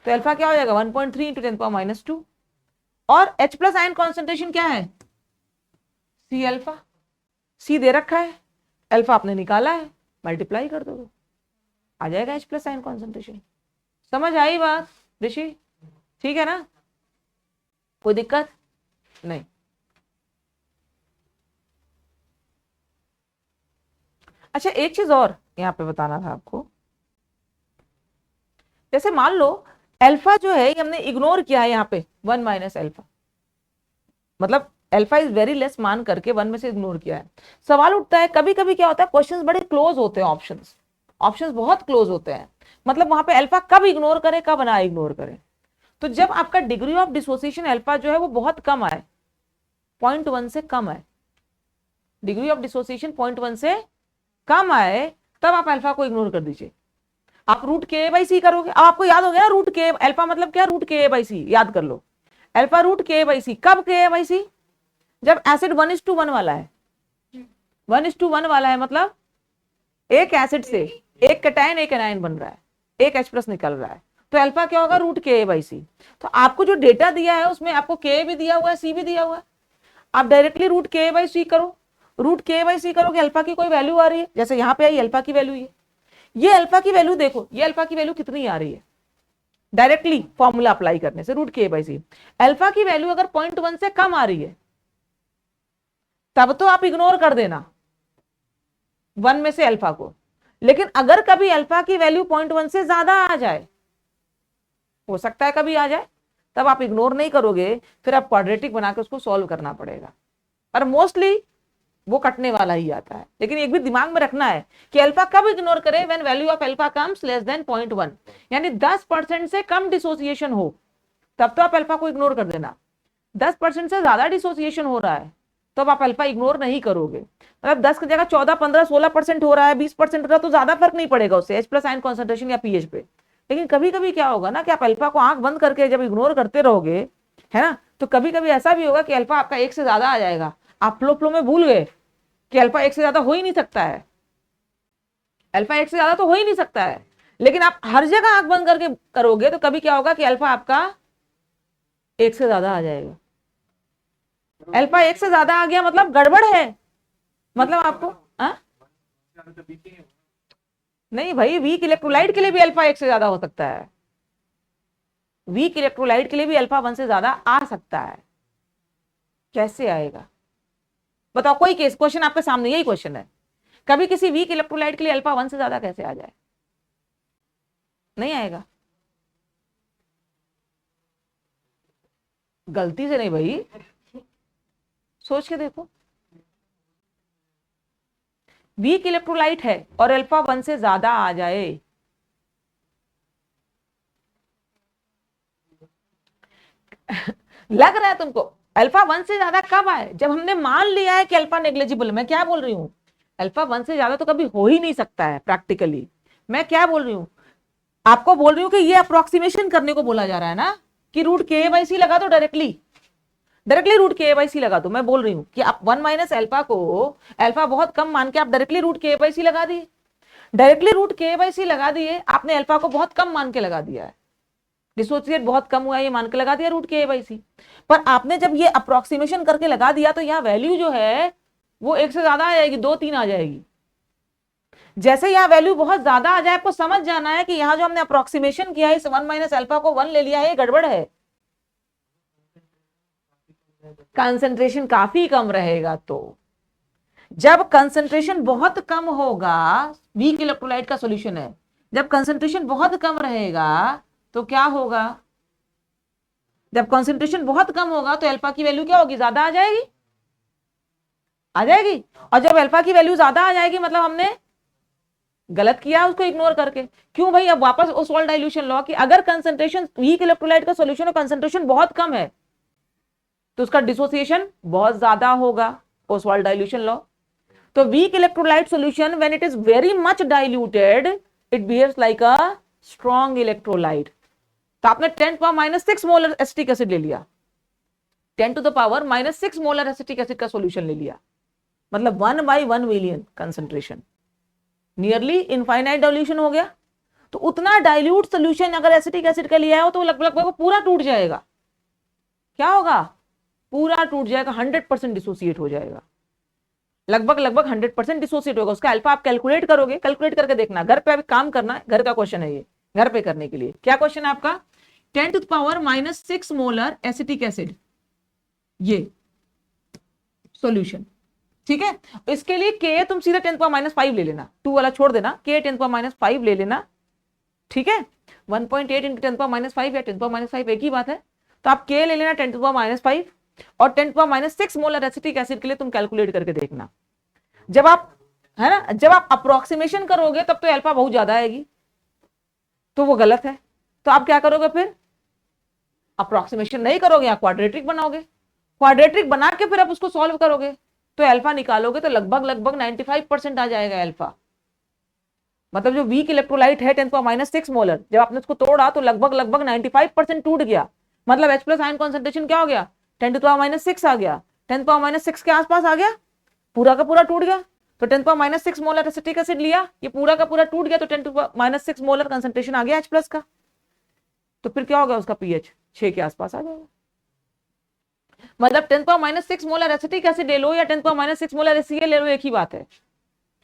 तो अल्फा क्या हो जाएगा, 1.3 into 10⁻²। और H प्लस आयन कॉन्सेंट्रेशन क्या है, C अल्फा, C दे रखा है, अल्फा आपने निकाला है, मल्टीप्लाई कर दो, आ जाएगा H प्लस आयन कॉन्सेंट्रेशन। समझ आई बात ऋषि? ठीक है ना, कोई दिक्कत नहीं। अच्छा एक चीज और यहाँ पे बताना था आपको, जैसे मान लो अल्फा जो है ये हमने इग्नोर किया है यहाँ पे 1 माइनस अल्फा, मतलब अल्फा इज वेरी लेस मान करके 1 में से इग्नोर किया है। सवाल उठता है कभी कभी क्या होता है, क्वेश्चंस बड़े क्लोज होते हैं, ऑप्शंस बहुत क्लोज होते हैं, मतलब वहां पे अल्फा कब इग्नोर करे कब ना इग्नोर करे। तो जब आपका डिग्री ऑफ डिसोसिएशन अल्फा जो है वो बहुत कम आए, 0.1 से कम आए, डिग्री ऑफ डिसोसिएशन 0.1 से कम आए, तब आप अल्फा को इग्नोर कर दीजिए। आप रूट KA/C करोगे, अब आपको याद हो गया ना, रूट के अल्फा मतलब क्या, रूट KA/C, याद कर लो, अल्फा रूट KA/C। कब KA/C, जब एसिड 1:1 वाला है, 1:1 वाला है, मतलब एक एसिड से एक कैटायन एक एनायन बन रहा है, एक H प्लस निकल रहा है, तो अल्फा क्या होगा, रूट KA/C। तो आपको जो डेटा दिया है उसमें आपको K भी दिया हुआ है, C भी दिया हुआ है, आप डायरेक्टली रूट KA/C करो, रूट KA/C करोगे, अल्फा की कोई वैल्यू आ रही है, जैसे यहाँ पे आई अल्फा की वैल्यू, ये अल्फा की वैल्यू देखो, ये अल्फा की वैल्यू कितनी आ रही है, डायरेक्टली फॉर्मूला अप्लाई करने से रूट KA/C। अल्फा की वैल्यू अगर 0.1 से कम आ रही है तब तो आप इग्नोर कर देना 1 में से अल्फा को, लेकिन अगर कभी अल्फा की वैल्यू 0.1 से ज्यादा आ जाए, हो सकता है कभी आ जाए, तब आप इग्नोर नहीं करोगे, फिर आप क्वाड्रेटिक बनाकर उसको सॉल्व करना पड़ेगा, पर मोस्टली वो कटने वाला ही आता है। लेकिन एक भी दिमाग में रखना है कि अल्फा कब इग्नोर करें, when value of alpha comes less than 0.1, यानी 10% से कम डिसोसिएशन हो, तब तो आप अल्फा को इग्नोर कर देना। 10% से ज्यादा डिसोसिएशन हो रहा है तो आप अल्फा इग्नोर नहीं करोगे, मतलब 10 की जगह 14, 15, 16% हो रहा है, 20% हो रहा है, तो ज्यादा फर्क नहीं पड़ेगा उससे H प्लस आयन कॉन्सेंट्रेशन या pH पे। लेकिन कभी कभी क्या होगा ना कि आप अल्फा को आंख बंद करके जब इग्नोर करते रहोगे, है ना, तो कभी कभी ऐसा भी होगा कि अल्फा आपका 1 से ज्यादा आ जाएगा, आप फ्लो में भूल गए कि अल्फा 1 से ज्यादा हो ही नहीं सकता है, अल्फा 1 से ज्यादा तो हो ही नहीं सकता है, लेकिन आप हर जगह आंख बंद करके करोगे तो कभी क्या होगा कि अल्फा आपका 1 से ज्यादा आ जाएगा। अल्फा 1 से ज्यादा आ गया मतलब गड़बड़ है, मतलब आपको नहीं भाई, वीक इलेक्ट्रोलाइट के लिए भी अल्फा 1 से ज्यादा हो सकता है, वीक इलेक्ट्रोलाइट के लिए भी अल्फा 1 से ज्यादा आ सकता है। कैसे आएगा बताओ, कोई केस, क्वेश्चन आपके सामने यही क्वेश्चन है, कभी किसी वीक इलेक्ट्रोलाइट के लिए अल्फा 1 से ज्यादा कैसे आ जाए, नहीं आएगा, गलती से नहीं भाई, सोच के देखो। वीक इलेक्ट्रोलाइट है और अल्फा 1 से ज्यादा आ जाए, लग रहा है तुमको अल्फा 1 से ज्यादा कब आए? जब हमने मान लिया है कि अल्फा नेग्लिजिबल। मैं क्या बोल रही हूं, अल्फा 1 से ज्यादा तो कभी हो ही नहीं सकता है प्रैक्टिकली। मैं क्या बोल रही हूं, आपको बोल रही हूं कि ये अप्रोक्सीमेशन करने को बोला जा रहा है ना, कि रूट के बाई सी लगा दो, डायरेक्टली रूट के बाई सी लगा दो। मैं बोल रही हूं कि आप 1 माइनस अल्फा को अल्फा बहुत कम मान के आप डायरेक्टली रूट के बाई सी लगा दिए, डायरेक्टली रूट के बाई सी लगा दिए, आपने अल्फा को बहुत कम मान के लगा दिया है, डिसोसिएट बहुत कम हुआ है ये मान के लगा दिया रूट के बाई सी। पर आपने जब ये अप्रोक्सीमेशन करके लगा दिया तो यहाँ वैल्यू जो है वो 1 से ज्यादा आ जाएगी, 2 3 आ जाएगी। जैसे यहाँ वैल्यू बहुत ज्यादा आ जाए, आपको समझ जाना है कि यहाँ जो हमने अप्रोक्सीमेशन किया है इस 1 माइनस अल्फा को 1 ले लिया है, ये गड़बड़ है, कंसंट्रेशन काफी कम रहेगा। तो जब कंसंट्रेशन बहुत कम होगा, वीक इलेक्ट्रोलाइट का सॉल्यूशन है, जब कंसंट्रेशन बहुत कम रहेगा तो क्या होगा, जब कंसंट्रेशन बहुत कम होगा तो अल्फा की वैल्यू क्या होगी, ज्यादा आ जाएगी, आ जाएगी। और जब अल्फा की वैल्यू ज्यादा आ जाएगी मतलब हमने गलत किया उसको इग्नोर करके। क्यों भाई, अब वापस ओसवाल्ड डाइल्यूशन लॉ कि अगर कंसंट्रेशन वीक इलेक्ट्रोलाइट का सॉल्यूशन है, कंसंट्रेशन बहुत कम है तो उसका डिसोसिएशन बहुत ज्यादा होगा, ओसवाल्ड डाइल्यूशन लॉ। तो weak electrolyte solution when it is very much diluted it behaves like a strong electrolyte. तो आपने 10⁻⁻6 मोलर एसिटिक एसिड ले लिया, 10⁻⁻6 मोलर एसिटिक एसिड का सॉल्यूशन ले लिया, मतलब 1/1 million concentration, nearly infinite dilution हो गया। तो उतना डाइल्यूट सॉल्यूशन अगर एसिटिक एसिड का लिया हो तो लगभग पूरा टूट जाएगा। क्या होगा, पूरा टूट जाएगा, 100% डिसोसिएट हो जाएगा, लगभग 100% डिसोसिएट होगा। उसका अल्फा आप कैलकुलेट करोगे, कैलकुलेट करके देखना, घर पे अभी काम करना है, घर का क्वेश्चन है ये, घर पे करने के लिए। क्या क्वेश्चन है आपका, 10⁻⁻6 मोलर एसिटिक एसिड ये सॉल्यूशन, ठीक है। इसके लिए के तुम सीधा 10⁻5 ले लेना, 2 वाला छोड़ देना, के 10⁻5 ले लेना, ठीक है। 1.8 इंटू 10⁻5 या 10⁻5 एक ही बात है। तो आप के ले लेना 10⁻5 और 10⁻6 मोलर एसिटिक एसिड के लिए तुम कैलकुलेट करके देखना। जब आप, है ना, जब आप अप्रोक्सीमेशन करोगे तब तो अल्फा बहुत ज्यादा आएगी, तो वो गलत है। तो आप क्या करोगे, फिर अप्रोक्सीमेशन नहीं करोगे, या क्वाड्रेटिक बनाओगे, क्वाड्रेटिक बना के फिर आप उसको सॉल्व करोगे तो अल्फा निकालोगे तो लगभग 95% आ जाएगा अल्फा। मतलब जो वीक इलेक्ट्रोलाइट है 10⁻6 मोलर, जब आपने उसको तोड़ा तो लगभग 95% टूट गया, मतलब H प्लस आयन कॉन्सेंट्रेशन क्या हो गया, 10⁻6 आ गया, 10⁻6 के आसपास आ गया, पूरा का पूरा टूट गया। तो 10⁻6 मोलर एसिटिक एसिड लिया, ये पूरा का पूरा टूट गया, तो 10⁻6 मोलर कंसंट्रेशन आ गया H प्लस का। तो फिर क्या होगा, उसका पीएच 6 के आसपास आ जाएगा। मतलब 10⁻6 मोलर एसिटिक एसिड ले लो या 10⁻6 मोलर HCl ले लो, एक ही बात है,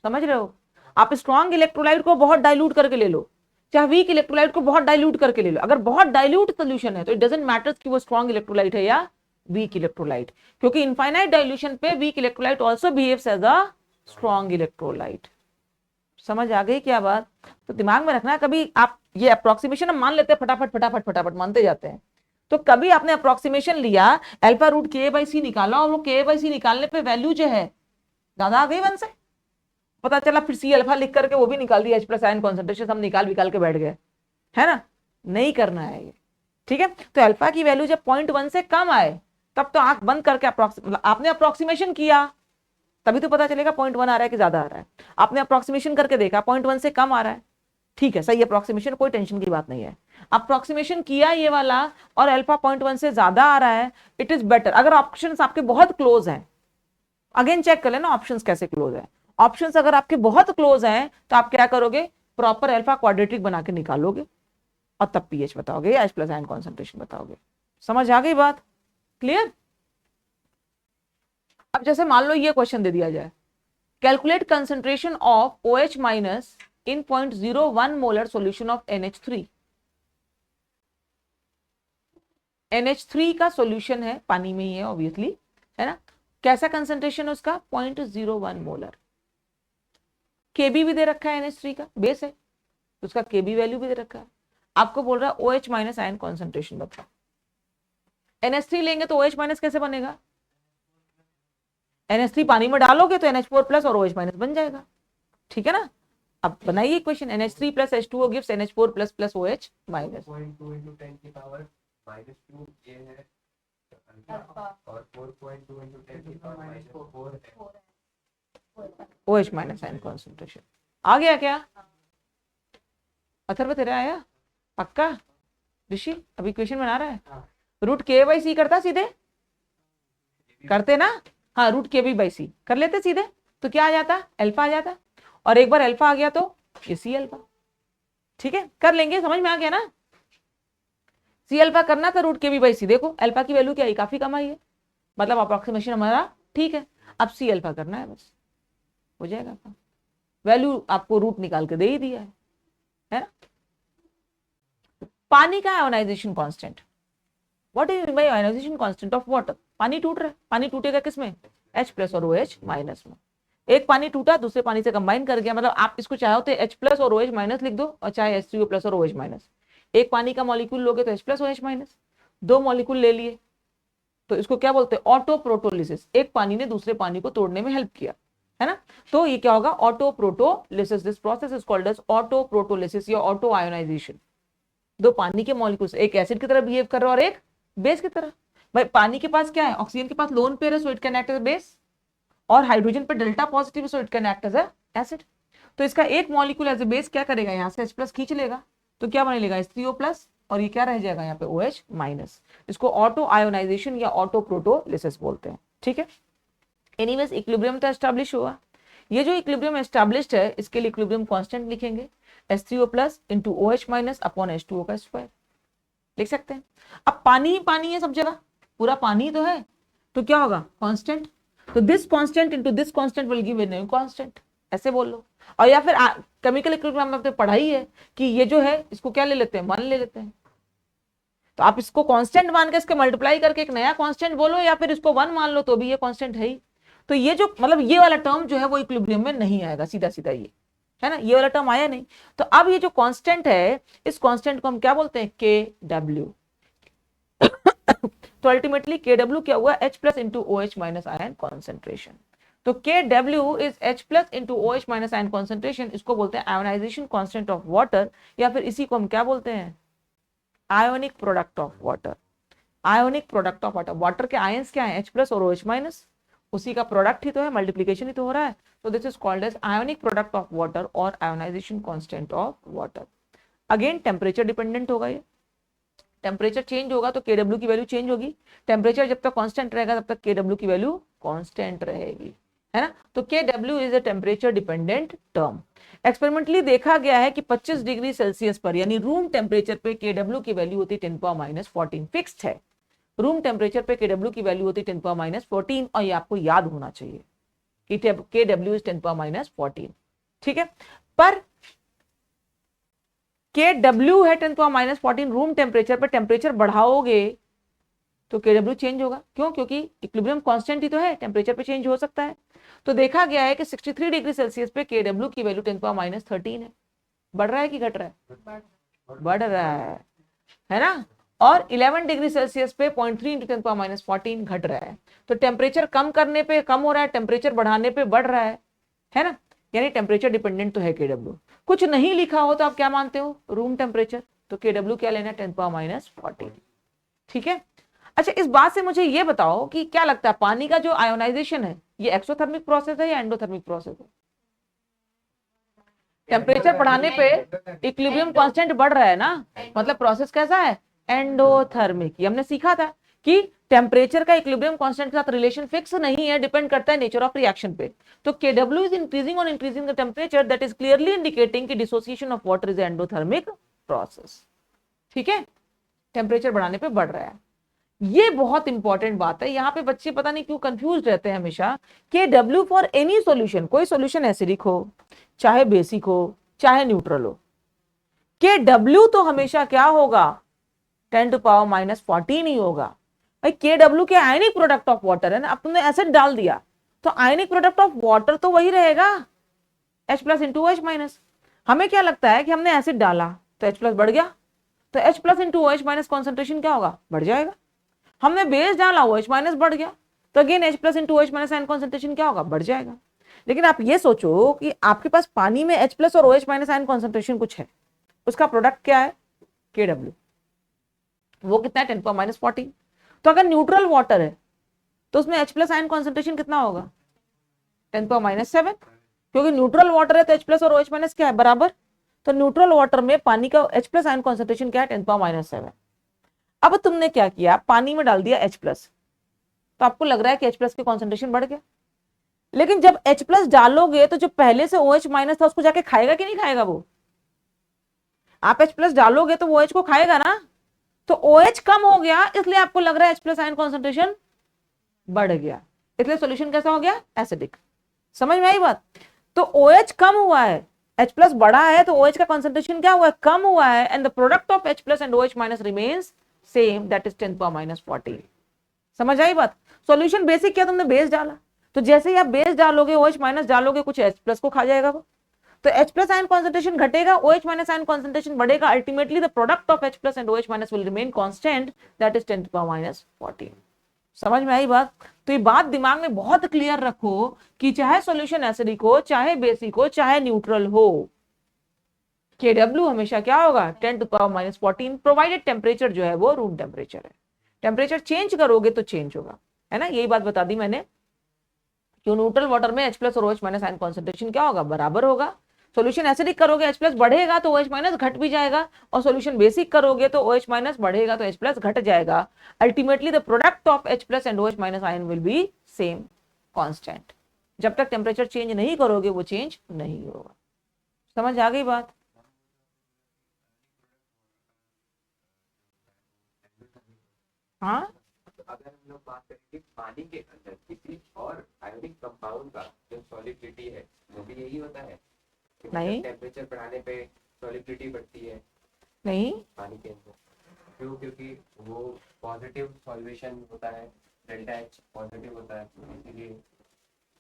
समझ रहे हो। आप स्ट्रॉन्ग इलेक्ट्रोलाइट को बहुत डाइल्यूट करके ले लो, चाहे वीक इलेक्ट्रोलाइट को बहुत डाइल्यूट करके ले लो, अगर बहुत डाइल्यूट सॉल्यूशन है तो इट डजंट मैटर कि वो स्ट्रॉन्ग इलेक्ट्रोलाइट है या वीक इलेक्ट्रोलाइट, क्योंकि इनफाइनाइट डाइल्यूशन पे weak electrolyte also behaves as a strong electrolyte. समझ आ गई क्या बात। तो दिमाग में रखना, कभी आप ये अप्रोक्सीमेशन हम मान लेते हैं, फटाफट फटाफट फटाफट मानते जाते हैं, तो कभी आपने अप्रोक्सीमेशन लिया, अल्फा रूट के बाई सी निकाला, और वो के बाई सी निकालने पे वैल्यू जो है ज्यादा आ गई 1 से, पता चला फिर सी अल्फा लिख करके वो भी निकाल दिया, H प्लस आयन कॉन्सेंट्रेशन सब निकाल के बैठ गए, है ना, नहीं करना है ये, ठीक है। तो अल्फा की वैल्यू जब 0.1 से कम आए तब तो आंख बंद करके आपने अप्रोक्सीमेशन किया, तभी तो पता चलेगा 0.1 आ रहा है कि ज्यादा आ रहा है। आपने अप्रोक्सीमेशन करके देखा 0.1 से कम आ रहा है, ठीक है, सही अप्रोक्सीमेशन, कोई टेंशन की बात नहीं है। अप्रोक्सीमेशन किया ये वाला और अल्फा 0.1 से ज्यादा आ रहा है, इट इज बेटर। अगर ऑप्शंस आपके बहुत क्लोज हैं, अगेन चेक कर लेना ऑप्शंस कैसे क्लोज है, ऑप्शंस अगर आपके बहुत क्लोज हैं तो आप क्या करोगे, प्रॉपर अल्फा क्वाड्रेटिक बना के निकालोगे और तब पीएच बताओगे, H प्लस आयन कॉन्सेंट्रेशन बताओगे। समझ आ गई बात, क्लियर। अब जैसे मान लो ये क्वेश्चन दे दिया जाए, calculate concentration of OH minus in 0.01 molar solution of NH3। NH3 का सॉल्यूशन है, पानी में ही है ऑब्वियसली, है ना, कैसा कंसेंट्रेशन है उसका, 0.01 मोलर। केबी भी दे रखा है NH3 का, बेस है, उसका केबी वैल्यू भी दे रखा है। आपको बोल रहा है OH माइनस आयन कॉन्सेंट्रेशन बताओ। NH3 लेंगे तो OH माइनस कैसे बनेगा? NH3 पानी में डालोगे तो NH4 प्लस और OH माइनस बन जाएगा, ठीक है ना। अब बनाइए equation, NH3 plus H2O gives NH4 plus plus OH minus. 4.2 into 10 की पावर -2 ये है अल्फा और 4.2 into 10 की पावर -4 है OH माइनस आयन कॉन्सेंट्रेशन आ गया क्या? अथर्व तेरा आया पक्का? ऋषि अभी इक्वेशन बना रहा है। रूट के बाई सी करता सीधे, करते ना? हाँ, रूट के बी बाई सी कर लेते सीधे, तो क्या आ जाता? अल्फा आ जाता। और एक बार अल्फा आ गया तो ये सी अल्फा, ठीक है, कर लेंगे, समझ में आ गया ना। सी अल्फा करना था रूट के बी बाई सी, देखो अल्फा की वैल्यू क्या आई, काफी कम आई है, मतलब अप्रोक्सीमेशन हमारा ठीक है। अब सी अल्फा करना है, बस हो जाएगा काम। वैल्यू आपको रूट निकाल के दे ही दिया है ना। पानी का ionization constant, what is by ionization constant of water? पानी टूट रहा है, पानी टूटेगा किसमें? H प्लस और OH माइनस में। एक पानी टूटा दूसरे पानी से कंबाइन कर गया, मतलब आप इसको चाहो तो H प्लस और OH माइनस लिख दो, और चाहे H3O प्लस और OH माइनस। एक पानी का मॉलिक्यूल लोगे तो H प्लस OH माइनस, दो मॉलिक्यूल ले लिए तो इसको क्या बोलते हैं? ऑटो प्रोटोलिसिस। एक पानी ने दूसरे पानी को तोड़ने में हेल्प किया, है ना। तो ये क्या होगा? Auto protolysis. This process is called as auto protolysis या ऑटो आयोनाइजेशन। दो पानी के मॉलिक्यूल्स एक एसिड की तरह बिहेव कर रहा है और एक बेस की तरह। भाई पानी के पास क्या है? ऑक्सीजन के पास लोन पेयर है, so it can act as base, और हाइड्रोजन पे delta positive, so it can act as acid. तो इसका एक मॉलिक्यूल एज ए बेस क्या करेगा? यहाँ से H प्लस खींच लेगा, तो क्या बने लेगा? H3O प्लस, और ये क्या रह जाएगा यहाँ पे? OH minus. इसको ऑटो आयोनाइजेशन या ऑटो प्रोटोलिसिस बोलते हैं, ठीक है। एनीवेज इक्विलिब्रियम तो एस्टैब्लिश हुआ। ये जो इक्विलिब्रियम एस्टैब्लिश्ड है, इसके लिए इक्विलिब्रियम कांस्टेंट लिखेंगे H3O plus into OH minus upon H2O का स्क्वायर, लिख सकते हैं। अब पानी ही पानी है सब जगह, पूरा पानी तो है, तो क्या होगा? कांस्टेंट। तो this constant into this constant will give a new constant, ऐसे बोल लो। और या फिर केमिकल इक्विलिब्रियम में आपने पढ़ाई है कि ये जो है इसको क्या ले लेते हैं? 1 ले लेते हैं, तो आप इसको कांस्टेंट मान के इसके मल्टीप्लाई करके एक नया कांस्टेंट बोलो, या फिर इसको 1 मान लो तो भी ये कांस्टेंट है ही। तो ये जो मतलब ये वाला टर्म जो है वो इक्विलिब्रियम में नहीं आएगा, सीधा सीधा ये है ना, ये वाला टर्म आया नहीं। तो अब ये जो कांस्टेंट है, इस कांस्टेंट को हम क्या बोलते हैं? KW। तो अल्टीमेटली KW क्या हुआ? H plus into OH minus ion concentration. तो KW is H plus into OH minus ion concentration. इसको बोलते हैं आयोनाइजेशन कांस्टेंट ऑफ वाटर, या फिर इसी को हम क्या बोलते हैं? Ionic product of water. Ionic product of water, water के आयंस क्या है? H प्लस और OH माइनस, उसी का प्रोडक्ट ही तो है, मल्टीप्लीकेशन ही तो हो रहा है। तो this is called as ionic product of water और ionization constant of water. Again temperature dependent होगा ये, टेम्परेचर चेंज होगा तो KW की वैल्यू चेंज होगी। टेम्परेचर जब तक कांस्टेंट रहेगा तब तक KW की वैल्यू कांस्टेंट रहेगी, है ना। तो KW is a temperature dependent term. Experimentally देखा गया है कि 25 डिग्री सेल्सियस पर यानी रूम टेम्परेचर पे KW की वैल्यू होती है 10⁻⁻14, फिक्स्ड है। रूम टेम्परेचर पे KW की वैल्यू होती है 10⁻⁻14, और ये आपको याद होना चाहिए कि KW इज 10⁻⁻14, ठीक है। पर KW है 10⁻⁻14 रूम टेम्परेचर पे, टेम्परेचर बढ़ाओगे तो KW चेंज होगा। क्यों? क्योंकि इक्विलिब्रियम कांस्टेंट ही तो है, टेम्परेचर पे चेंज हो सकता है। तो देखा गया है कि 63 डिग्री सेल्सियस पे KW की वैल्यू 10⁻⁻13 है। बढ़ रहा है कि घट रहा है? बढ़ रहा है ना। और 11 डिग्री सेल्सियस पे 0.3 इंटू 10⁻⁻14 घट रहा है। तो टेम्परेचर कम करने पे कम हो रहा है, टेम्परेचर बढ़ाने पे बढ़ रहा है ना। यानी टेम्परेचर डिपेंडेंट तो है KW। कुछ नहीं लिखा हो तो आप क्या मानते हो? Room temperature. तो KW क्या लेना? 10⁻⁻14, ठीक है। अच्छा, इस बात से मुझे ये बताओ कि क्या लगता है पानी का जो आयोनाइजेशन है ये एक्सोथर्मिक प्रोसेस है या एंडोथर्मिक प्रोसेस है? टेम्परेचर बढ़ाने पे इक्विलिब्रियम कांस्टेंट बढ़ रहा है ना, मतलब प्रोसेस कैसा है? एंडोथर्मिक। ये हमने सीखा था कि टेम्परेचर का इक्विलिब्रियम कांस्टेंट के साथ रिलेशन फिक्स नहीं है, डिपेंड करता है नेचर ऑफ रिएक्शन पे। तो KW is increasing on increasing the temperature, that is clearly indicating कि dissociation of water is endothermic process, ठीक है। टेम्परेचर बढ़ाने पे बढ़ रहा है, ये बहुत इंपॉर्टेंट बात है। यहाँ पे बच्चे पता नहीं क्यों कंफ्यूज रहते हैं हमेशा। KW फॉर एनी सॉल्यूशन, कोई सॉल्यूशन एसिडिक हो, चाहे बेसिक हो, चाहे न्यूट्रल हो, KW तो हमेशा क्या होगा? 10⁻⁻14 ही होगा। भाई KW के आयनिक प्रोडक्ट ऑफ वाटर है ना, अब तुमने एसिड डाल दिया तो आयनिक प्रोडक्ट ऑफ वाटर तो वही रहेगा, H plus into OH minus. हमें क्या लगता है कि हमने एसिड डाला तो H प्लस बढ़ गया, तो H plus into OH minus concentration क्या होगा, बढ़ जाएगा। हमने बेस डाला, OH माइनस बढ़ गया, तो again H plus into OH minus ion concentration क्या होगा, बढ़ जाएगा। लेकिन आप ये सोचो कि आपके पास पानी में H प्लस और OH माइनस आयन कॉन्सेंट्रेशन कुछ है, उसका प्रोडक्ट क्या है, KW, वो कितना है, 10⁻14। तो अगर न्यूट्रल वाटर है तो उसमें H प्लस आयन कॉन्सेंट्रेशन कितना होगा, 10⁻7, क्योंकि न्यूट्रल वाटर है तो H प्लस और OH माइनस क्या है, बराबर। तो न्यूट्रल वाटर में पानी का H प्लस आयन कॉन्सेंट्रेशन क्या है, 10⁻7। अब तुमने क्या किया, पानी में डाल दिया H प्लस, तो आपको लग रहा है कि H प्लस की कॉन्सेंट्रेशन बढ़ गया। लेकिन जब H प्लस डालोगे तो जो पहले से OH माइनस था उसको जाके खाएगा कि नहीं खाएगा वो, आप H प्लस डालोगे तो वो OH को खाएगा ना, तो OH कम हो गया, इसलिए आपको लग रहा है H प्लस आयन कॉन्सेंट्रेशन बढ़ गया, इसलिए सॉल्यूशन कैसा हो गया, एसिडिक। समझ में आई बात। तो OH कम हुआ है, H प्लस बढ़ा है, तो OH का कॉन्सेंट्रेशन क्या हुआ है, कम हुआ है, and the product of H plus and OH minus remains same, that is 10⁻14। समझ आई बात। सॉल्यूशन बेसिक क्या, तुमने बेस डाला, तो जैसे ही आप बेस डालोगे OH माइनस डालोगे, कुछ H प्लस को खा जाएगा वो, तो H प्लस आयन कॉन्सेंट्रेशन घटेगा, OH माइनस आयन कॉन्सेंट्रेशन बढ़ेगा, ultimately the product of H plus and OH minus will remain constant, that is 10⁻14। समझ में आई बात। तो ये बात दिमाग में बहुत क्लियर रखो कि चाहे सॉल्यूशन एसिडिक हो, चाहे बेसिक हो, चाहे न्यूट्रल हो, KW हमेशा क्या होगा, 10⁻14, प्रोवाइडेड टेम्परेचर जो है वो रूम टेम्परेचर है। टेम्परेचर चेंज करोगे तो चेंज होगा, है ना, यही बात बता दी मैंने। क्यों, न्यूट्रल वाटर में H प्लस और OH माइनस आयन कॉन्सेंट्रेशन क्या होगा, बराबर होगा। सॉल्यूशन एसिडिक करोगे H प्लस बढ़ेगा तो OH माइनस घट भी जाएगा, और सॉल्यूशन बेसिक करोगे तो OH माइनस बढ़ेगा तो H प्लस घट जाएगा। Ultimately the product of H plus and OH minus ion will be same, constant. जब तक टेम्परेचर चेंज नहीं करोगे वो चेंज नहीं होगा। समझ आ गई बात। हाँ, अगर हम लोग बात करें कि पानी के अंदर किसी और आयोनिक कंपाउंड का जो सॉलिबिलिटी है वो भी यही होता है कि नहीं। टेम्परेचर बढ़ाने पे सॉलिबिलिटी बढ़ती है नहीं, पानी के अंदर, क्यों, क्योंकि वो पॉजिटिव सॉल्वेशन होता है, डेल्टा H पॉजिटिव होता है, इसीलिए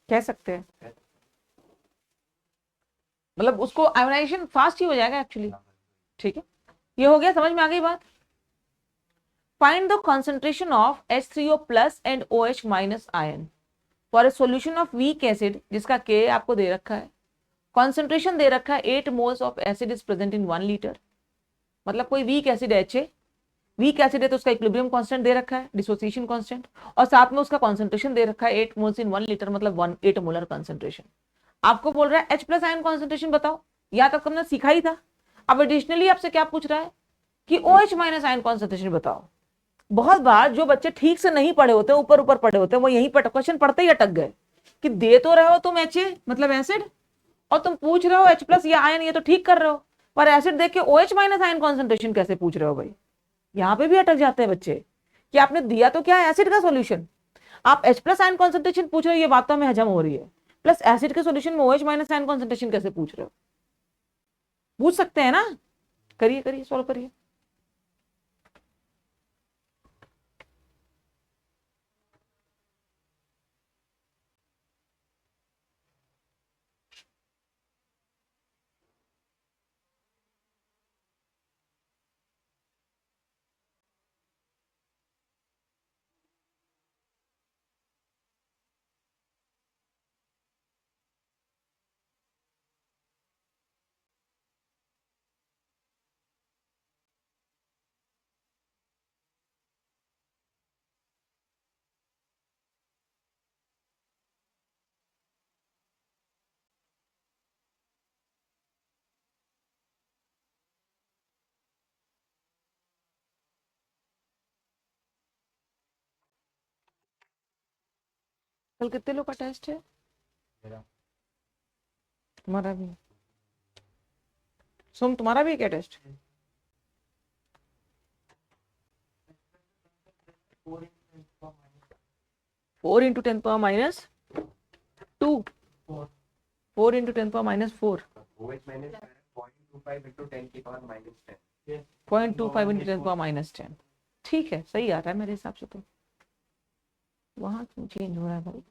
कह सकते हैं, मतलब उसको आयोनाइजेशन फास्ट ही हो जाएगा एक्चुअली। ठीक है, ये हो गया, समझ में आ गई बात। Find the concentration of H3O plus and OH minus ion for a solution of weak acid, जिसका K आपको दे रखा है, कॉन्सेंट्रेशन दे रखा है 8 moles of acid is present in 1 litre. मतलब कोई वीक एसिड है, HA वीक एसिड है, तो उसका इक्विलिब्रियम कांस्टेंट दे रखा है, डिसोसिएशन कांस्टेंट, और साथ में उसका कॉन्सेंट्रेशन दे रखा है 8 मोल्स इन 1 लीटर, मतलब 8 मोलर कॉन्सेंट्रेशन। आपको बोल रहा है H प्लस आयन कॉन्सेंट्रेशन बताओ, या तक तुमने सीखा ही था। अब एडिशनली आपसे क्या पूछ रहा है कि OH माइनस आयन कॉन्सेंट्रेशन बताओ। बहुत बार जो बच्चे ठीक से नहीं पढ़े होते, ऊपर ऊपर पढ़े होते हैं, वो यहीं पर क्वेश्चन पढ़ते ही अटक गए कि दे तो रहे हो तुम HA मतलब एसिड, और तुम पूछ रहे हो H प्लस या आयन, ये तो ठीक कर रहे हो, पर एसिड देख के OH माइनस आयन कॉन्सेंट्रेशन कैसे पूछ रहे हो भाई। यहाँ पे भी अटक जाते हैं बच्चे कि आपने दिया तो क्या है, एसिड का सॉल्यूशन, आप H प्लस आयन कॉन्सेंट्रेशन पूछ रहे हो, ये बात तो हमें हजम हो रही है, प्लस एसिड के सॉल्यूशन में OH माइनस आयन कॉन्सेंट्रेशन कैसे पूछ रहे हो। पूछ सकते हैं ना, करिए करिए, सॉल्व करिए। कल कितने लोग का टेस्ट है, तुम्हारा भी, सुम तुम्हारा भी क्या टेस्ट, 4 × 10⁻², 4 × 10⁻⁴, OH माइनस 0.25 into 10 की पावर -10। 0.25 × 10⁻10। ठीक है, सही आ रहा है मेरे हिसाब से। तो वहां क्यों चेंज हो रहा है भाई।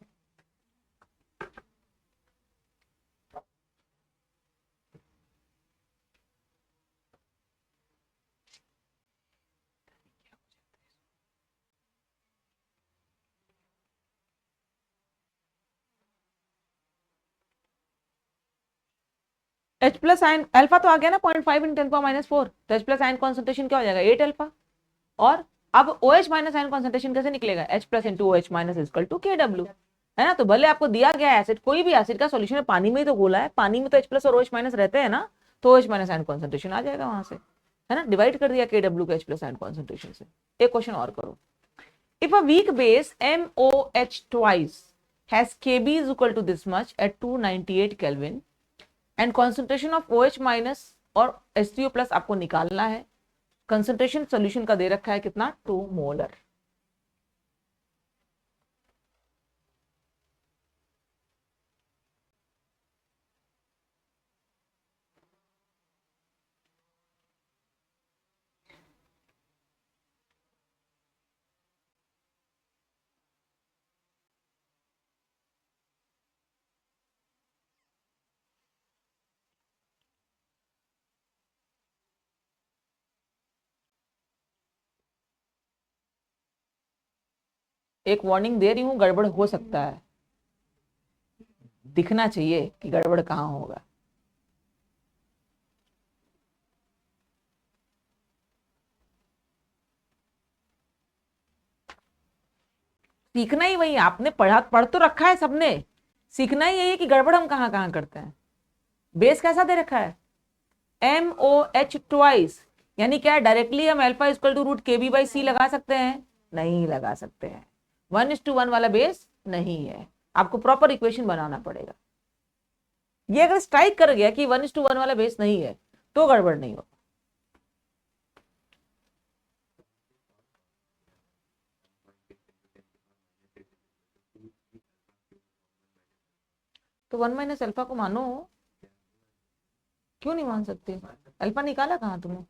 H प्लस आयन अल्फा तो आ गया ना 0.5 × 10⁻⁴, तो H प्लस आयन कॉन्सेंट्रेशन क्या हो जाएगा 8 अल्फा। और अब OH माइनस आयन कॉन्सेंट्रेशन कैसे निकलेगा, H plus into OH minus equal to KW, है ना। तो भले आपको दिया गया एसिड, कोई भी एसिड का सॉल्यूशन है, पानी में ही तो घोला है, पानी में तो H प्लस और OH माइनस रहते हैं ना, तो OH माइनस आयन कॉन्सेंट्रेशन आ जाएगा वहां से, है ना। डिवाइड कर दिया KW को H प्लस आयन कॉन्सेंट्रेशन से। एक क्वेश्चन और करो। If a weak base MOH twice has Kb is equal to this much at 298 Kelvin and concentration of OH minus और H3O plus आपको निकालना है। कंसंट्रेशन सॉल्यूशन का दे रखा है कितना 2 मोलर। एक वार्निंग दे रही हूं, गड़बड़ हो सकता है, दिखना चाहिए कि गड़बड़ कहां होगा। सीखना ही वही, आपने पढ़ तो रखा है सबने, सीखना ही यही है कि गड़बड़ हम कहां कहां करते हैं। बेस कैसा दे रखा है MOH ट्वाइस, यानी क्या डायरेक्टली हम alpha equal to root KB/C लगा सकते हैं, नहीं लगा सकते हैं। 1:1 वाला बेस नहीं है, आपको प्रॉपर इक्वेशन बनाना पड़ेगा। ये अगर स्ट्राइक कर गया कि 1:1 वाला बेस नहीं है तो गड़बड़ नहीं होगा। तो 1 माइनस अल्फा को मानो, क्यों नहीं मान सकते, अल्फा निकाला कहां तुमने।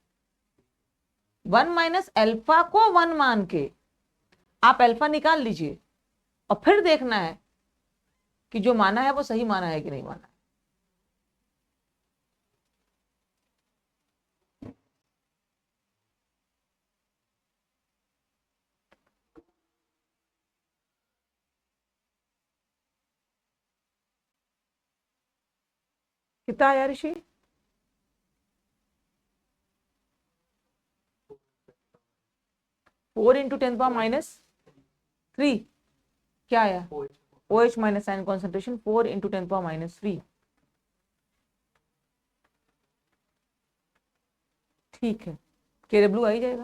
1 माइनस अल्फा को 1 मान के आप अल्फा निकाल लीजिए और फिर देखना है कि जो माना है वो सही माना है कि नहीं माना है। कितना आया ऋषि, 4 × 10⁻³ क्या आया OH माइनस आयन कॉन्सेंट्रेशन 4 × 10⁻³ ठीक है। KW आ ही जाएगा,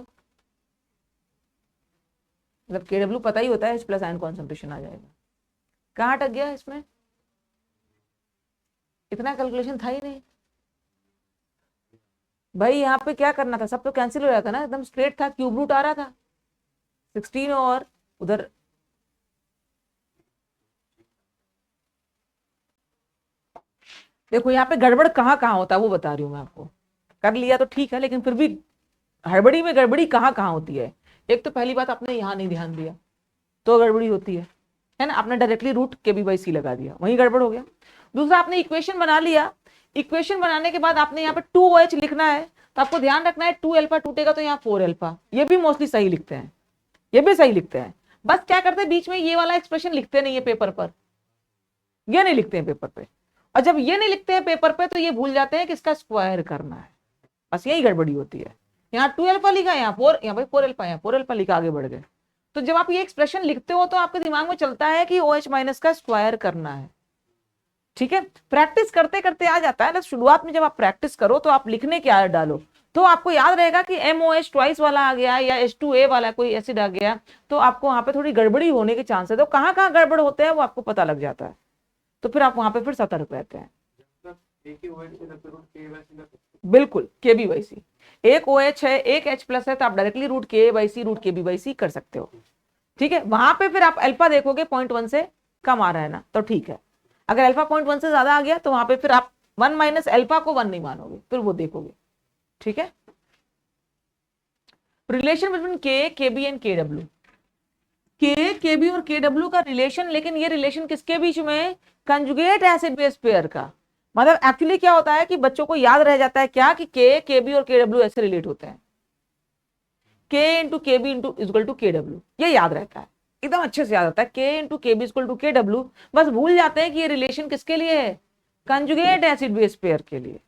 मतलब KW पता ही होता है, H प्लस आयन कॉन्सेंट्रेशन आ जाएगा। कहाँ अटक गया इसमें, इतना कैलकुलेशन था ही नहीं भाई। यहाँ पे क्या करना था, सब तो कैंसिल हो रहा था ना, एकदम स्ट्रेट था, क्यूब रूट आ रहा था 16 और उधर देखो यहाँ पे गड़बड़ कहाँ कहाँ होता है वो बता रही हूँ मैं आपको। कर लिया तो ठीक है, लेकिन फिर भी हड़बड़ी में गड़बड़ी कहाँ कहाँ होती है। एक तो पहली बात आपने यहाँ नहीं ध्यान दिया तो गड़बड़ी होती है ना, आपने डायरेक्टली रूट KB/C लगा दिया, वहीं गड़बड़ हो गया। दूसरा आपने इक्वेशन बना लिया, इक्वेशन बनाने के बाद आपने यहाँ पे 2OH लिखना है, तो आपको ध्यान रखना है 2 अल्फा टूटेगा तो यहाँ 4 अल्फा, ये भी मोस्टली सही लिखते हैं, ये भी सही लिखते हैं। बस क्या करते हैं बीच में ये वाला एक्सप्रेशन लिखते नहीं है पेपर पर, ये नहीं लिखते हैं पेपर पे, और जब ये नहीं लिखते हैं पेपर पे तो ये भूल जाते हैं कि इसका स्क्वायर करना है, बस यही गड़बड़ी होती है। यहाँ 2 अल्फा लिखा, यहाँ 4, यहाँ भाई 4 अल्फा, यहाँ 4 अल्फा लिखा, आगे बढ़ गए। तो जब आप ये एक्सप्रेशन लिखते हो तो आपके दिमाग में चलता है कि OH माइनस का स्क्वायर करना है, ठीक है। प्रैक्टिस करते करते आ जाता है, शुरुआत में जब आप प्रैक्टिस करो तो आप लिखने की आदत डालो, तो आपको याद रहेगा कि MOH ट्वाइस वाला आ गया या H2A वाला कोई एसिड आ गया, तो आपको वहां पे थोड़ी गड़बड़ी होने के चांस है। तो कहाँ कहाँ गड़बड़ होते हैं वो आपको पता लग जाता है, तो फिर आप वहां पे फिर सतर्क रहते हैं। बिल्कुल KB/C, एक OH है एक H प्लस है, तो आप directly root KA/C root KB/C कर सकते हो, ठीक है। वहां पे फिर आप अल्फा देखोगे 0.1 से कम आ रहा है ना, तो ठीक है। अगर अल्फा 0.1 से ज्यादा आ गया तो वहां पे फिर आप 1 माइनस अल्फा को 1 नहीं मानोगे, फिर वो देखोगे, ठीक है। Relation between K, KB and KW, K, KB और KW का रिलेशन, लेकिन ये रिलेशन किसके बीच में, कंजुगेट एसिड बेस पेयर का। मतलब एक्चुअली क्या होता है कि बच्चों को याद रह जाता है क्या कि K, KB और KW ऐसे रिलेट होते हैं, K × KB = KW, ये याद रहता है, एकदम अच्छे से याद आता है, K × KB = KW। बस भूल जाते हैं कि ये रिलेशन किसके लिए है, कंजुगेट एसिड बेस पेयर के लिए,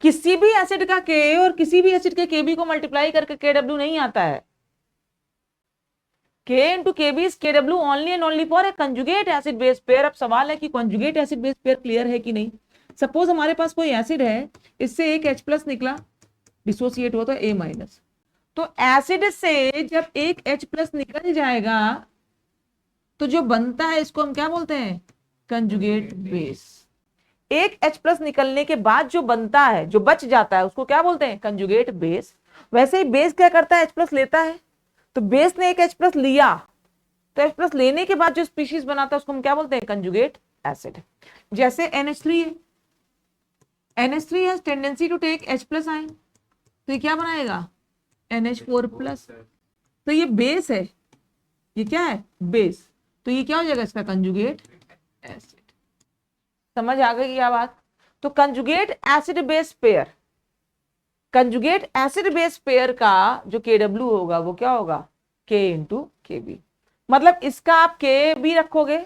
किसी भी एसिड का के और किसी भी एसिड के केबी को मल्टीप्लाई करके केडब्ल्यू नहीं आता है। K into KB is KW only and only for a conjugate acid base pair। अब सवाल है कि conjugate acid base pair clear है कि नहीं। सपोज हमारे पास कोई एसिड है, इससे एक H+ निकला, डिसोसिएट हुआ तो A माइनस। तो एसिड से जब एक H+ निकल जाएगा तो जो बनता है इसको हम क्या बोलते हैं, कंजुगेट बेस। एक H+ निकलने के बाद जो बनता है, जो बच जाता है, उसको क्या बोलते हैं, कंजुगेट बेस। वैसे ही बेस क्या करता है, H+ लेता है, तो बेस ने एक H+ लिया, तो H+ लेने के बाद जो स्पीशीज बनाता है उसको हम क्या बोलते हैं, कंजुगेट एसिड। जैसे NH3 है, NH3 has tendency to take H+ ion, तो ये क्या बनाएगा, NH4+। तो ये बेस है, ये क्या है, बेस, तो ये क्या हो जाएगा, इसका कंजुगेट एसिड। समझ आ गई क्या बात। तो conjugate acid base pair, conjugate acid base pair का जो KW होगा वो क्या होगा, K इंटू KB। मतलब इसका आप KB रखोगे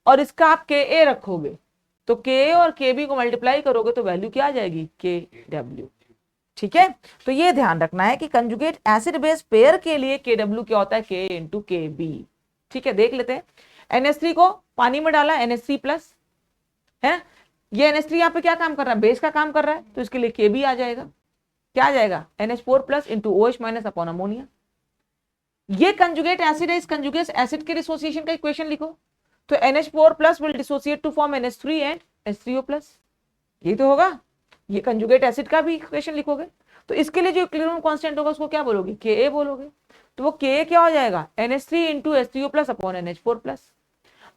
और इसका आप KA रखोगे, तो K और KB को मल्टीप्लाई करोगे तो वैल्यू क्या आ जाएगी, KW। ठीक है, तो ये ध्यान रखना है कि कंजुगेट एसिड बेस पेयर के लिए KW क्या होता है, K इंटू KB। ठीक है, देख लेते हैं। NH3 को पानी में डाला, NH3+ है, ये NH3 यहाँ पे क्या काम कर रहा है, बेस का काम कर रहा है, तो इसके लिए KB आ जाएगा। क्या आ जाएगा, NH4+ into OH minus upon ammonia. ये कंजुगेट एसिड है, इस कंजुगेट एसिड के डिसोसिएशन का इक्वेशन लिखो, तो NH4+ will dissociate to form NH3 and H3O+। यही तो होगा, ये कंजुगेट एसिड का भी इक्वेशन लिखोगे, तो इसके लिए जो इक्विलिब्रियम कांस्टेंट होगा उसको क्या बोलोगे, Ka बोलोगे। तो वो Ka क्या हो जाएगा, NH3 into H3O+ upon NH4+।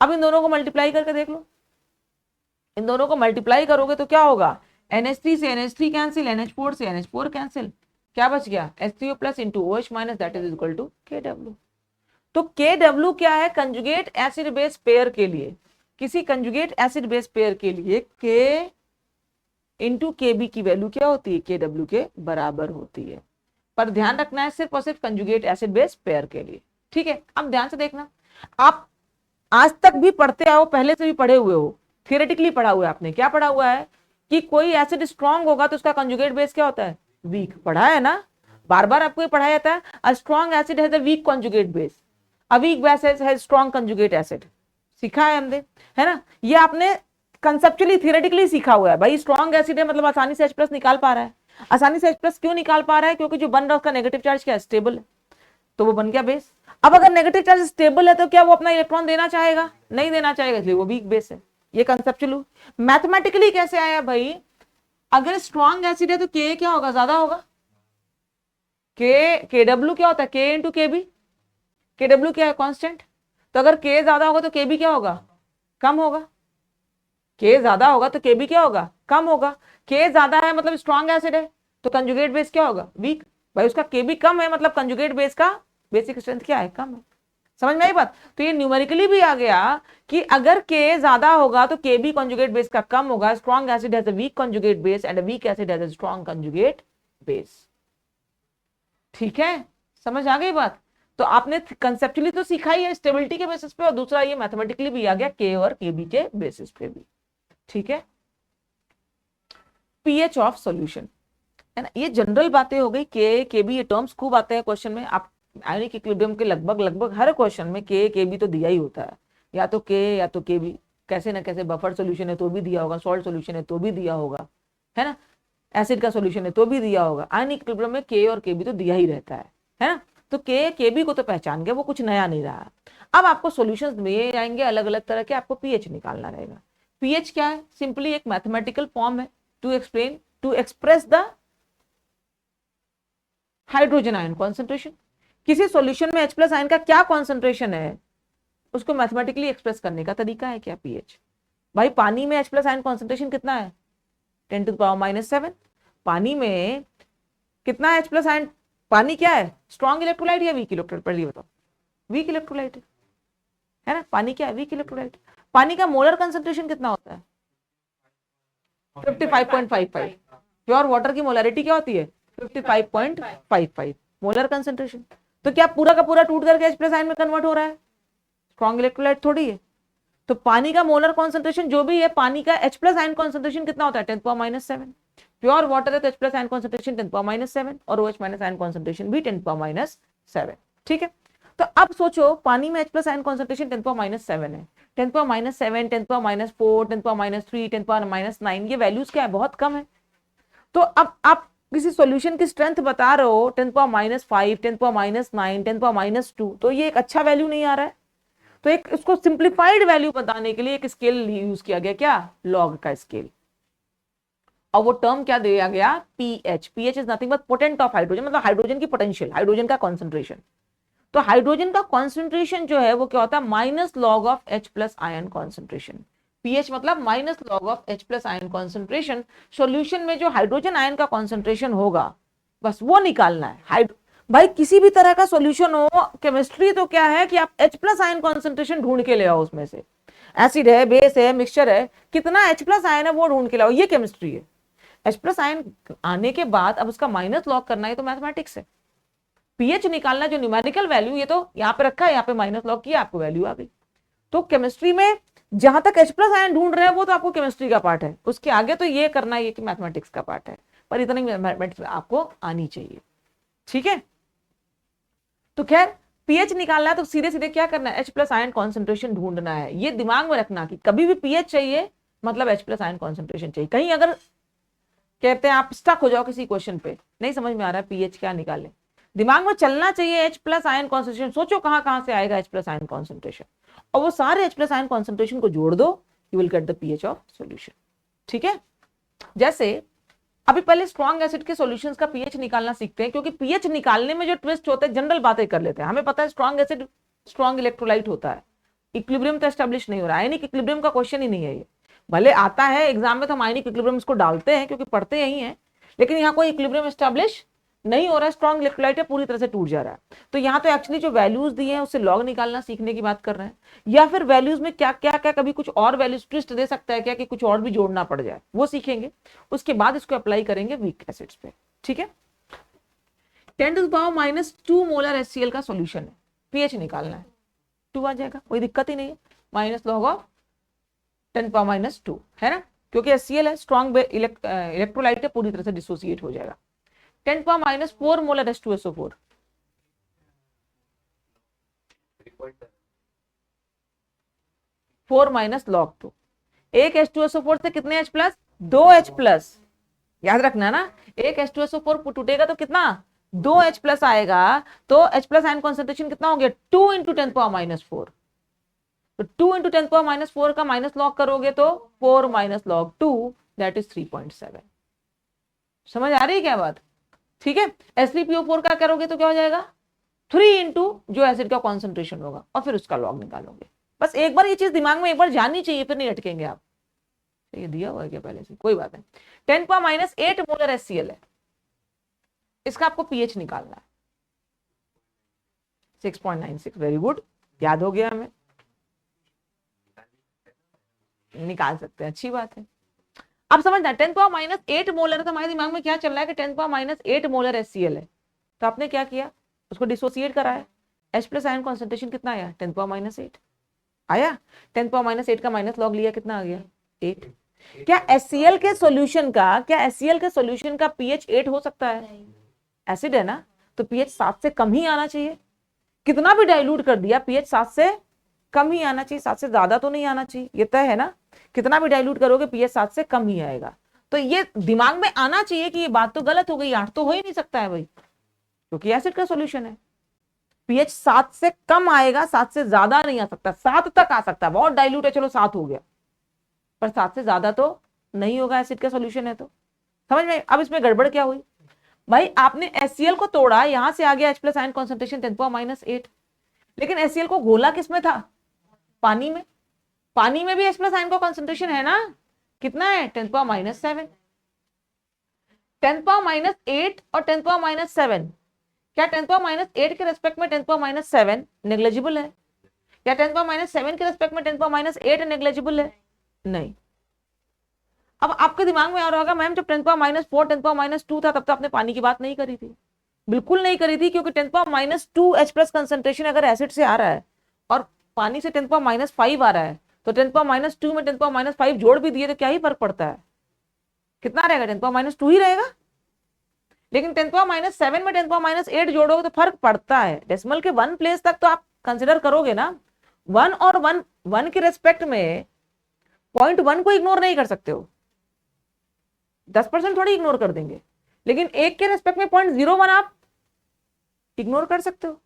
अब इन दोनों को मल्टीप्लाई करके देख लो, इन दोनों को मल्टीप्लाई करोगे तो क्या होगा, NH3 से NH3 कैंसिल, NH4 से NH4 कैंसिल, क्या बच गया, H3O+ into OH minus, that is equal to KW। तो KW क्या है, कंजुगेट एसिड बेस पेयर के लिए, किसी कंजुगेट एसिड बेस पेयर के लिए K इंटू KB की वैल्यू क्या होती है, KW के बराबर होती है। पर ध्यान रखना है सिर्फ और सिर्फ कंजुगेट एसिड बेस पेयर के लिए। ठीक है, अब ध्यान से देखना, आप आज तक भी पढ़ते आओ, पहले से भी पढ़े हुए हो, थियोरेटिकली पढ़ा हुआ है आपने, क्या पढ़ा हुआ है कि कोई एसिड स्ट्रांग होगा तो उसका कंजुगेट बेस क्या होता है, वीक। पढ़ा है ना, बार बार आपको ये पढ़ाया जाता है, a strong acid has a weak conjugate base, a weak base has strong conjugate acid. सीखा है हमने, है ना, ये आपने कंसेप्चुअली थियोरेटिकली सीखा हुआ है। भाई स्ट्रांग एसिड है मतलब आसानी से H+ निकाल पा रहा है, आसानी से H+ क्यों निकाल पा रहा है, क्योंकि जो बन रहा है उसका नेगेटिव चार्ज क्या है, स्टेबल है, तो वो बन गया बेस। अब अगर नेगेटिव चार्ज स्टेबल है तो क्या वो अपना इलेक्ट्रॉन देना चाहेगा, नहीं देना चाहेगा, इसलिए वो वीक बेस है। ये कंसेप्चुअली, मैथमेटिकली कैसे आया भाई, अगर स्ट्रॉन्ग एसिड है तो K क्या होगा, ज्यादा होगा, KW क्या होता है, K इंटू KB। KW क्या है, कांस्टेंट, तो अगर K ज्यादा होगा तो KB क्या होगा, कम होगा। K ज्यादा होगा तो KB क्या होगा, कम होगा। K ज्यादा है मतलब स्ट्रॉन्ग एसिड है, तो कंजुगेट बेस क्या होगा, वीक। भाई उसका KB कम है मतलब कंजुगेट बेस का बेसिक स्ट्रेंथ क्या है, कम है। समझ में आई बात। तो ये न्यूमेरिकली भी आ गया कि अगर K ज्यादा होगा तो KB कंजुगेट बेस का कम होगा। Strong acid has a weak conjugate base and a weak acid has a strong conjugate base. ठीक है, समझ आ गई बात। तो आपने कंसेप्चुअली तो सीखा ही है स्टेबिलिटी के बेसिस पे, और दूसरा ये मैथमेटिकली भी आ गया K और KB के बेसिस पे भी। ठीक है, पीएच ऑफ सॉल्यूशन, है ना, ये जनरल बातें हो गई। KB ये टर्म्स खूब आते हैं क्वेश्चन में, आप आयोनिक इक्विलिब्रियम के लगभग हर क्वेश्चन में KB तो दिया ही होता है, या तो K या तो KB, कैसे ना कैसे बफर सॉल्यूशन है तो भी दिया होगा, सॉल्ट सॉल्यूशन है तो भी दिया होगा, है ना, एसिड का सॉल्यूशन है तो भी दिया होगा। आयोनिक इक्विलिब्रियम में K और KB तो दिया ही रहता है ना। तो KB को तो पहचान गया, वो कुछ नया नहीं रहा। अब आपको सॉल्यूशंस में आएंगे अलग अलग तरह के, आपको पीएच निकालना रहेगा। पीएच क्या है, सिंपली एक मैथमेटिकल फॉर्म है to express the hydrogen ion concentration. किसी सॉल्यूशन में H+ आयन का क्या कॉन्सेंट्रेशन है उसको मैथमेटिकली एक्सप्रेस करने का तरीका है क्या, पीएच। भाई पानी में H+ आयन कॉन्सेंट्रेशन कितना है, 10⁻⁷। पानी में कितना है H+ आयन, पानी क्या है, स्ट्रॉन्ग इलेक्ट्रोलाइट या वीक इलेक्ट्रोलाइट, पढ़िए बताओ, वीक इलेक्ट्रोलाइट है ना, पानी क्या है, वीक इलेक्ट्रोलाइट। पानी का मोलर कंसेंट्रेशन कितना होता है, 55.55। प्योर वाटर की मोलरिटी क्या होती है, 55.55 मोलर कंसेंट्रेशन। तो क्या पूरा का पूरा टूट करके H+ आयन में कन्वर्ट हो रहा है, स्ट्रॉन्ग इलेक्ट्रोलाइट थोड़ी है। तो पानी का मोलर कॉन्सेंट्रेशन जो भी है, पानी का H+ आयन कॉन्सेंट्रेशन कितना होता है, 10⁻⁷। प्योर वाटर है तो H प्लस आयन कॉन्सेंट्रेशन 10⁻⁷ और OH माइनस आयन कॉन्सेंट्रेशन भी 10⁻⁷। ठीक है, तो अब सोचो पानी में H प्लस आयन कॉन्सेंट्रेशन 10⁻⁷ है, 10⁻⁷, 10⁻⁴, 10⁻3, 10⁻9, ये वैल्यूज क्या है, बहुत कम है। तो अब आप किसी सॉल्यूशन की स्ट्रेंथ बता रहे हो 10⁻⁵, 10⁻⁹, 10⁻², तो ये एक अच्छा वैल्यू नहीं आ रहा है। तो एक इसको सिंप्लीफाइड वैल्यू बताने के लिए एक स्केल यूज किया गया, क्या, लॉग का स्केल। और वो टर्म क्या दिया गया, pH. PH is nothing but potent of hydrogen, मतलब हाइड्रोजन की पोटेंशियल, हाइड्रोजन का कॉन्सेंट्रेशन। तो हाइड्रोजन का कॉन्सेंट्रेशन जो है वो क्या होता है, minus log of H plus ion concentration. PH मतलब minus log of H plus ion concentration. Solution में जो हाइड्रोजन आयन का कॉन्सेंट्रेशन होगा बस वो निकालना है। भाई किसी भी तरह का सॉल्यूशन हो, केमिस्ट्री तो क्या है कि आप H प्लस आयन कॉन्सेंट्रेशन ढूंढ के ले आओ, उसमें से एसिड है, बेस है, मिक्सचर है, कितना H प्लस आयन है वो ढूंढ के लाओ, ये केमिस्ट्री है। H प्लस आयन आने के बाद अब उसका माइनस लॉग करना है तो मैथमेटिक्स है। पीएच निकालना जो न्यूमेरिकल वैल्यू, ये तो यहाँ पे रखा है, यहाँ पे माइनस लॉग किया, आपको वैल्यू आ गई। तो केमिस्ट्री में जहां तक H प्लस आयन ढूंढ रहे हैं वो तो आपको केमिस्ट्री का पार्ट है, उसके आगे तो ये करना है कि मैथमेटिक्स का पार्ट है, पर इतनी मैथमेटिक्स आपको आनी चाहिए। ठीक है, तो खैर पीएच निकालना है तो सीधे सीधे क्या करना है, H प्लस आयन कॉन्सेंट्रेशन ढूंढना है। ये दिमाग में रखना कि कभी भी पीएच चाहिए मतलब H प्लस आयन कॉन्सेंट्रेशन चाहिए। कहीं अगर कहते हैं आप स्टक हो जाओ किसी क्वेश्चन पे, नहीं समझ में आ रहा है पीएच क्या निकाले, दिमाग में चलना चाहिए H प्लस आयन कॉन्सेंट्रेशन। सोचो कहां से आएगा H प्लस आयन कॉन्सेंट्रेशन, और वो सारे H प्लस आयन कॉन्सेंट्रेशन को जोड़ दो, you will get the pH of solution. ठीक है, जैसे अभी पहले स्ट्रॉन्ग एसिड के सॉल्यूशंस का पीएच निकालना सीखते हैं, क्योंकि पीएच निकालने में जो ट्विस्ट होता है, जनरल बातें कर लेते हैं। हमें पता है स्ट्रॉन्ग एसिड स्ट्रॉन्ग इलेक्ट्रोलाइट होता है, इक्विलिब्रियम तो एस्टेब्लिश नहीं हो रहा है, आयनिक इक्विलिब्रियम का क्वेश्चन ही नहीं है ये। भले आता है एग्जाम में तो हम आयनिक इक्विलिब्रियम को डालते हैं क्योंकि पढ़ते यही हैं, लेकिन यहाँ कोई इक्विलिब्रियम एस्टेब्लिश नहीं हो रहा है, स्ट्रॉन्ग इलेक्ट्रोलाइट है, पूरी तरह से टूट जा रहा है। तो यहाँ तो एक्चुअली जो वैल्यूज दिए हैं उससे लॉग निकालना सीखने की बात कर रहे हैं, या फिर वैल्यूज में क्या क्या क्या कभी कुछ और वैल्यूज ट्विस्ट दे सकता है क्या कि कुछ और भी जोड़ना पड़ जाए, वो सीखेंगे। उसके बाद इसको अप्लाई करेंगे वीक एसिड्स पे। ठीक है, 10⁻⁻² मोलर HCl का सॉल्यूशन है, पीएच निकालना है, 2 आ जाएगा, कोई दिक्कत ही नहीं है, माइनस लॉग ऑफ 10⁻⁻² है ना, क्योंकि HCl है, स्ट्रॉन्ग इलेक्ट्रोलाइट है, पूरी तरह से डिसोसिएट हो जाएगा। 10⁻⁴ मोलर H2SO4, 4 माइनस लॉग 2। एक H2SO4 से कितने H प्लस, 2 H प्लस, याद रखना ना, एक H2SO4 टूटेगा तो कितना, 2 H प्लस आएगा, तो H प्लस आयन कॉन्सेंट्रेशन कितना हो गया, 2 इंटू 10⁻⁴। तो 2 इंटू 10⁻⁴ का माइनस लॉग करोगे तो 4 माइनस लॉग 2 दैट इज 3.7। समझ आ रही है क्या बात? ठीक है, H3PO4 का करोगे तो क्या हो जाएगा, 3 इंटू जो एसिड का कॉन्सेंट्रेशन होगा और फिर उसका लॉग निकालोगे। बस एक बार ये चीज दिमाग में एक बार जाननी चाहिए, फिर नहीं अटकेंगे आप। ये दिया हुआ है क्या पहले से, कोई बात नहीं। 10⁻⁸ मोलर HCl है, इसका आपको पीएच निकालना है 6.96। वेरी गुड, याद हो गया हमें, निकाल सकते हैं, अच्छी बात है। अब समझना 10⁻⁸ मोलर है तो हमारे दिमाग में क्या चल रहा है कि 10⁻⁸ मोलर HCl है, तो आपने क्या किया, उसको डिसोसिएट कराया। H प्लस आयन कॉन्सेंट्रेशन कितना आया, 10⁻⁸ आया, 10⁻⁸ का माइनस लॉग लिया, कितना आ गया, 8। क्या HCl के सॉल्यूशन का पीएच 8 हो सकता है? एसिड है ना, तो पीएच 7 से कम ही आना चाहिए। कितना भी डाइल्यूट कर दिया पीएच 7 से कम ही आना चाहिए, 7 से ज्यादा तो नहीं आना चाहिए, ये तय है ना। कितना भी डाइल्यूट करोगे पीएच 7 से कम ही आएगा। तो ये दिमाग में आना चाहिए कि ये बात तो गलत हो गई, 8 तो हो ही नहीं सकता है भाई, क्योंकि एसिड का सॉल्यूशन है। पीएच 7 से कम आएगा, 7 से ज्यादा नहीं आ सकता, 7 तक आ सकता है, बहुत डाइल्यूट है चलो 7 हो गया, पर 7 से ज्यादा तो नहीं होगा, एसिड का सॉल्यूशन है तो। समझ में? अब इसमें गड़बड़ क्या हुई भाई, आपने HCl को तोड़ा, यहां से आ गया H प्लस आयन कॉन्सेंट्रेशन 10⁻⁸, लेकिन HCl को घोला किसमें था, पानी में। पानी में भी H प्लस आयन का कॉन्सेंट्रेशन है ना, कितना है, 10⁻⁷। 10⁻⁸ और 10⁻⁷, क्या 10⁻⁸ के रेस्पेक्ट में 10⁻⁷ नेग्लिजिबल है? क्या 10⁻⁷ के रेस्पेक्ट में 10⁻8 नेग्लिजिबल है? नहीं। अब आपके दिमाग में आ रहा होगा मैम जब 10⁻⁴ 10⁻² था तब तो आपने पानी की बात नहीं करी थी। बिल्कुल नहीं करी थी, क्योंकि 10⁻² H प्लस कंसेंट्रेशन अगर एसिड से आ रहा है और पानी से 10⁻5 आ रहा है, तो 10⁻² में 10⁻5 जोड़ भी दिए तो क्या ही फर्क पड़ता है, कितना रहेगा, 10⁻² ही रहेगा। लेकिन 10⁻7 में 10⁻8 जोड़ोगे तो फर्क पड़ता है। डेसिमल के 1 प्लेस तक तो आप कंसिडर करोगे ना, 1 और 1 के रेस्पेक्ट में 0.1 को इग्नोर नहीं कर सकते हो, 10% थोड़ी इग्नोर कर देंगे। लेकिन 1 के रेस्पेक्ट में 0.01 आप इग्नोर कर सकते हो।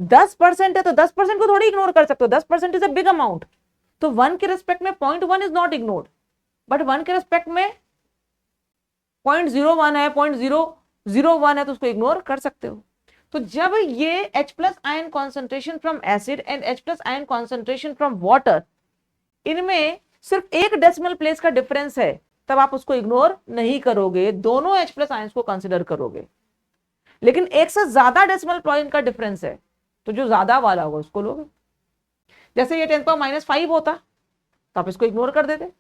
10% है तो 10% को थोड़ी इग्नोर कर सकते हो, 10% इज अ बिग अमाउंट। तो 1 के रेस्पेक्ट में 0.1 इज नॉट इग्नोर्ड, बट 1 के रेस्पेक्ट में 0.01 है, 0.001 है तो उसको इग्नोर कर सकते हो। तो जब ये H+ ion concentration from acid and H+ ion concentration from water, इनमें सिर्फ 1 डेसिमल प्लेस का डिफरेंस है, तब आप उसको इग्नोर नहीं करोगे, दोनों H+ आयंस को कंसिडर करोगे। लेकिन 1 से ज्यादा डेसिमल पॉइंट का डिफरेंस है तो जो ज्यादा वाला होगा उसको लोगे। जैसे ये 10⁻5 होता तो आप इसको इग्नोर कर देते,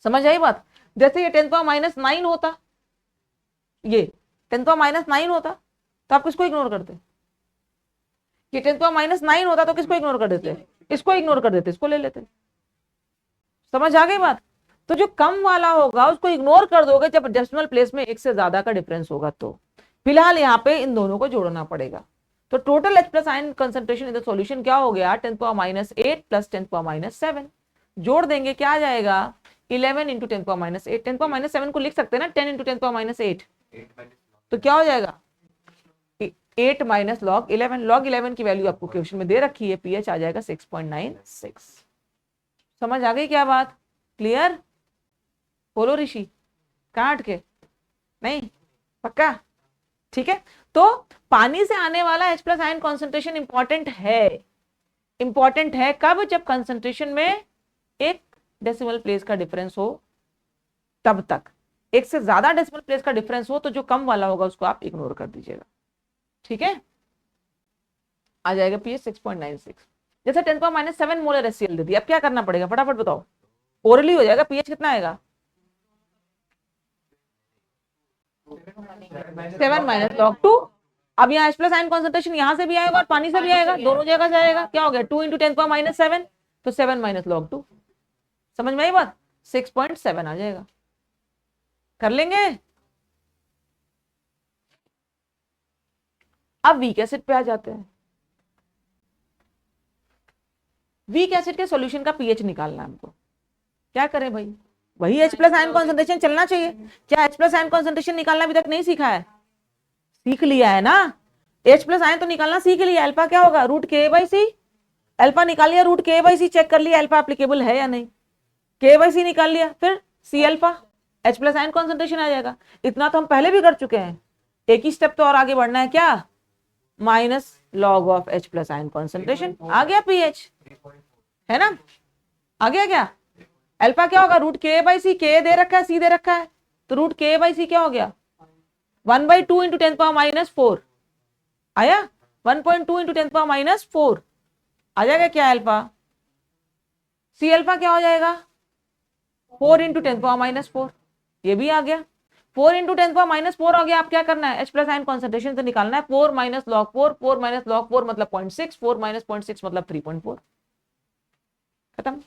समझ आई बात। जैसे ये 10⁻9 होता, ये 10⁻9 होता तो आप किसको इग्नोर करते, ये 10⁻9 होता तो किसको इग्नोर कर देते, इसको इग्नोर कर देते, इसको ले लेते। समझ आ गई बात। तो जो कम वाला होगा उसको इग्नोर कर दोगे जब डेसिमल प्लेस में 1 से ज्यादा का डिफरेंस होगा। तो फिलहाल यहाँ पे इन दोनों को जोड़ना पड़ेगा। तो total H+ ion concentration in the solution क्या हो गया, 10⁻8 प्लस 10⁻7। जोड़ देंगे क्या आ जाएगा, 11 इंटू 10⁻8। 10⁻7 को लिख सकते हैं ना 10 इंटू 10⁻8, तो क्या हो जाएगा 8 माइनस log 11। log 11 की वैल्यू आपको क्वेश्चन में दे रखी है, pH आ जाएगा 6.96। समझ आ गई क्या बात, क्लियर। बोलो ऋषि, कहाँ अटके, नहीं पक्का, ठीक है। तो पानी से आने वाला H+ आयन कॉन्सेंट्रेशन इंपॉर्टेंट है, इंपॉर्टेंट है कब, जब कंसेंट्रेशन में 1 डेसिमल प्लेस का डिफरेंस हो, तब तक। 1 से ज्यादा डेसिमल प्लेस का डिफरेंस हो तो जो कम वाला होगा उसको आप इग्नोर कर दीजिएगा, ठीक है। आ जाएगा pH 6.96। जैसे 10⁻7 मोलर HCl दे दिया, अब क्या करना पड़ेगा फटाफट बताओ, ओरली हो जाएगा। pH कितना आएगा, 7 माइनस log 2। अब यहाँ H+ आयन कॉन्सेंट्रेशन यहाँ से भी आएगा और पानी से भी आएगा, दोनों जगह से आएगा। क्या हो गया 2 इंटू 10⁻7, तो 7 माइनस log 2। समझ में आई बात, 6.7 आ जाएगा। कर लेंगे। अब वीक एसिड पे आ जाते हैं। वीक एसिड के सॉल्यूशन का pH निकालना है हमको। क्या करें भाई, वही H+ आयन कॉन्सेंट्रेशन चलना चाहिए। क्या H+ आयन कॉन्सेंट्रेशन निकालना अभी तक नहीं सीखा है, सीख लिया है ना। H+ आयन तो निकालना सीख लिया। अल्फा क्या होगा, √Ka/C। अल्फा निकाल लिया, √Ka/C चेक कर लिया अल्फा एप्लीकेबल है या नहीं, Ka/C निकाल लिया, फिर C alpha, H+ ion concentration आ जाएगा। इतना तो हम पहले भी कर चुके हैं, एक ही स्टेप तो और आगे बढ़ना है। क्या, minus log of H+ ion concentration, आ गया pH, है ना, आ गया। क्या अल्फा क्या होगा, √Ka/C, K दे रखा है, C दे रखा है, तो √Ka/C क्या हो गया 1/2 इंटू 10⁻4 आया, 1.2 इंटू 10⁻4 आ जाएगा। क्या अल्फा, C अल्फा क्या हो जाएगा 4 इंटू 10⁻4, ये भी आ गया। 4 इंटू 10⁻4 हो गया। आप क्या करना है, H+ आयन कॉन्सेंट्रेशन तो निकालना है। 4 माइनस log 4, 4 माइनस log 4 मतलब 0.6, 4 माइनस 0.6 मतलब 3.4, खत्म।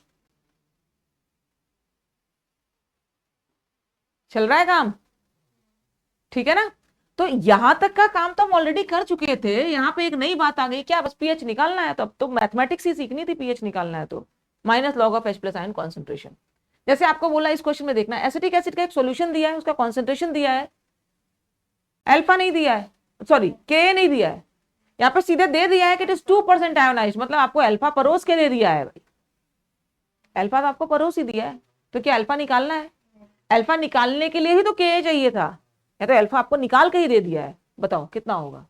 चल रहा है काम, ठीक है ना। तो यहां तक का काम तो हम ऑलरेडी कर चुके थे। यहाँ पे एक नई बात आ गई, क्या, बस pH निकालना है। तो अब तो मैथमेटिक्स ही सीखनी थी, pH निकालना है तो minus log of H+ ion concentration. जैसे आपको बोला इस क्वेश्चन में देखना, एसिटिक एसिड का एक सॉल्यूशन दिया है, उसका कॉन्सेंट्रेशन दिया है, अल्फा नहीं दिया है, सॉरी Ka नहीं दिया है, यहाँ पे सीधे दे दिया है कि इट इज 2% आयोनाइज्ड, मतलब आपको अल्फा परोस के दे दिया है भाई। अल्फा तो आपको परोस ही दिया है, तो क्या अल्फा निकालना है। अल्फा निकालने के लिए ही तो Ka चाहिए था, या तो अल्फा आपको निकाल के ही दे दिया है। बताओ कितना होगा,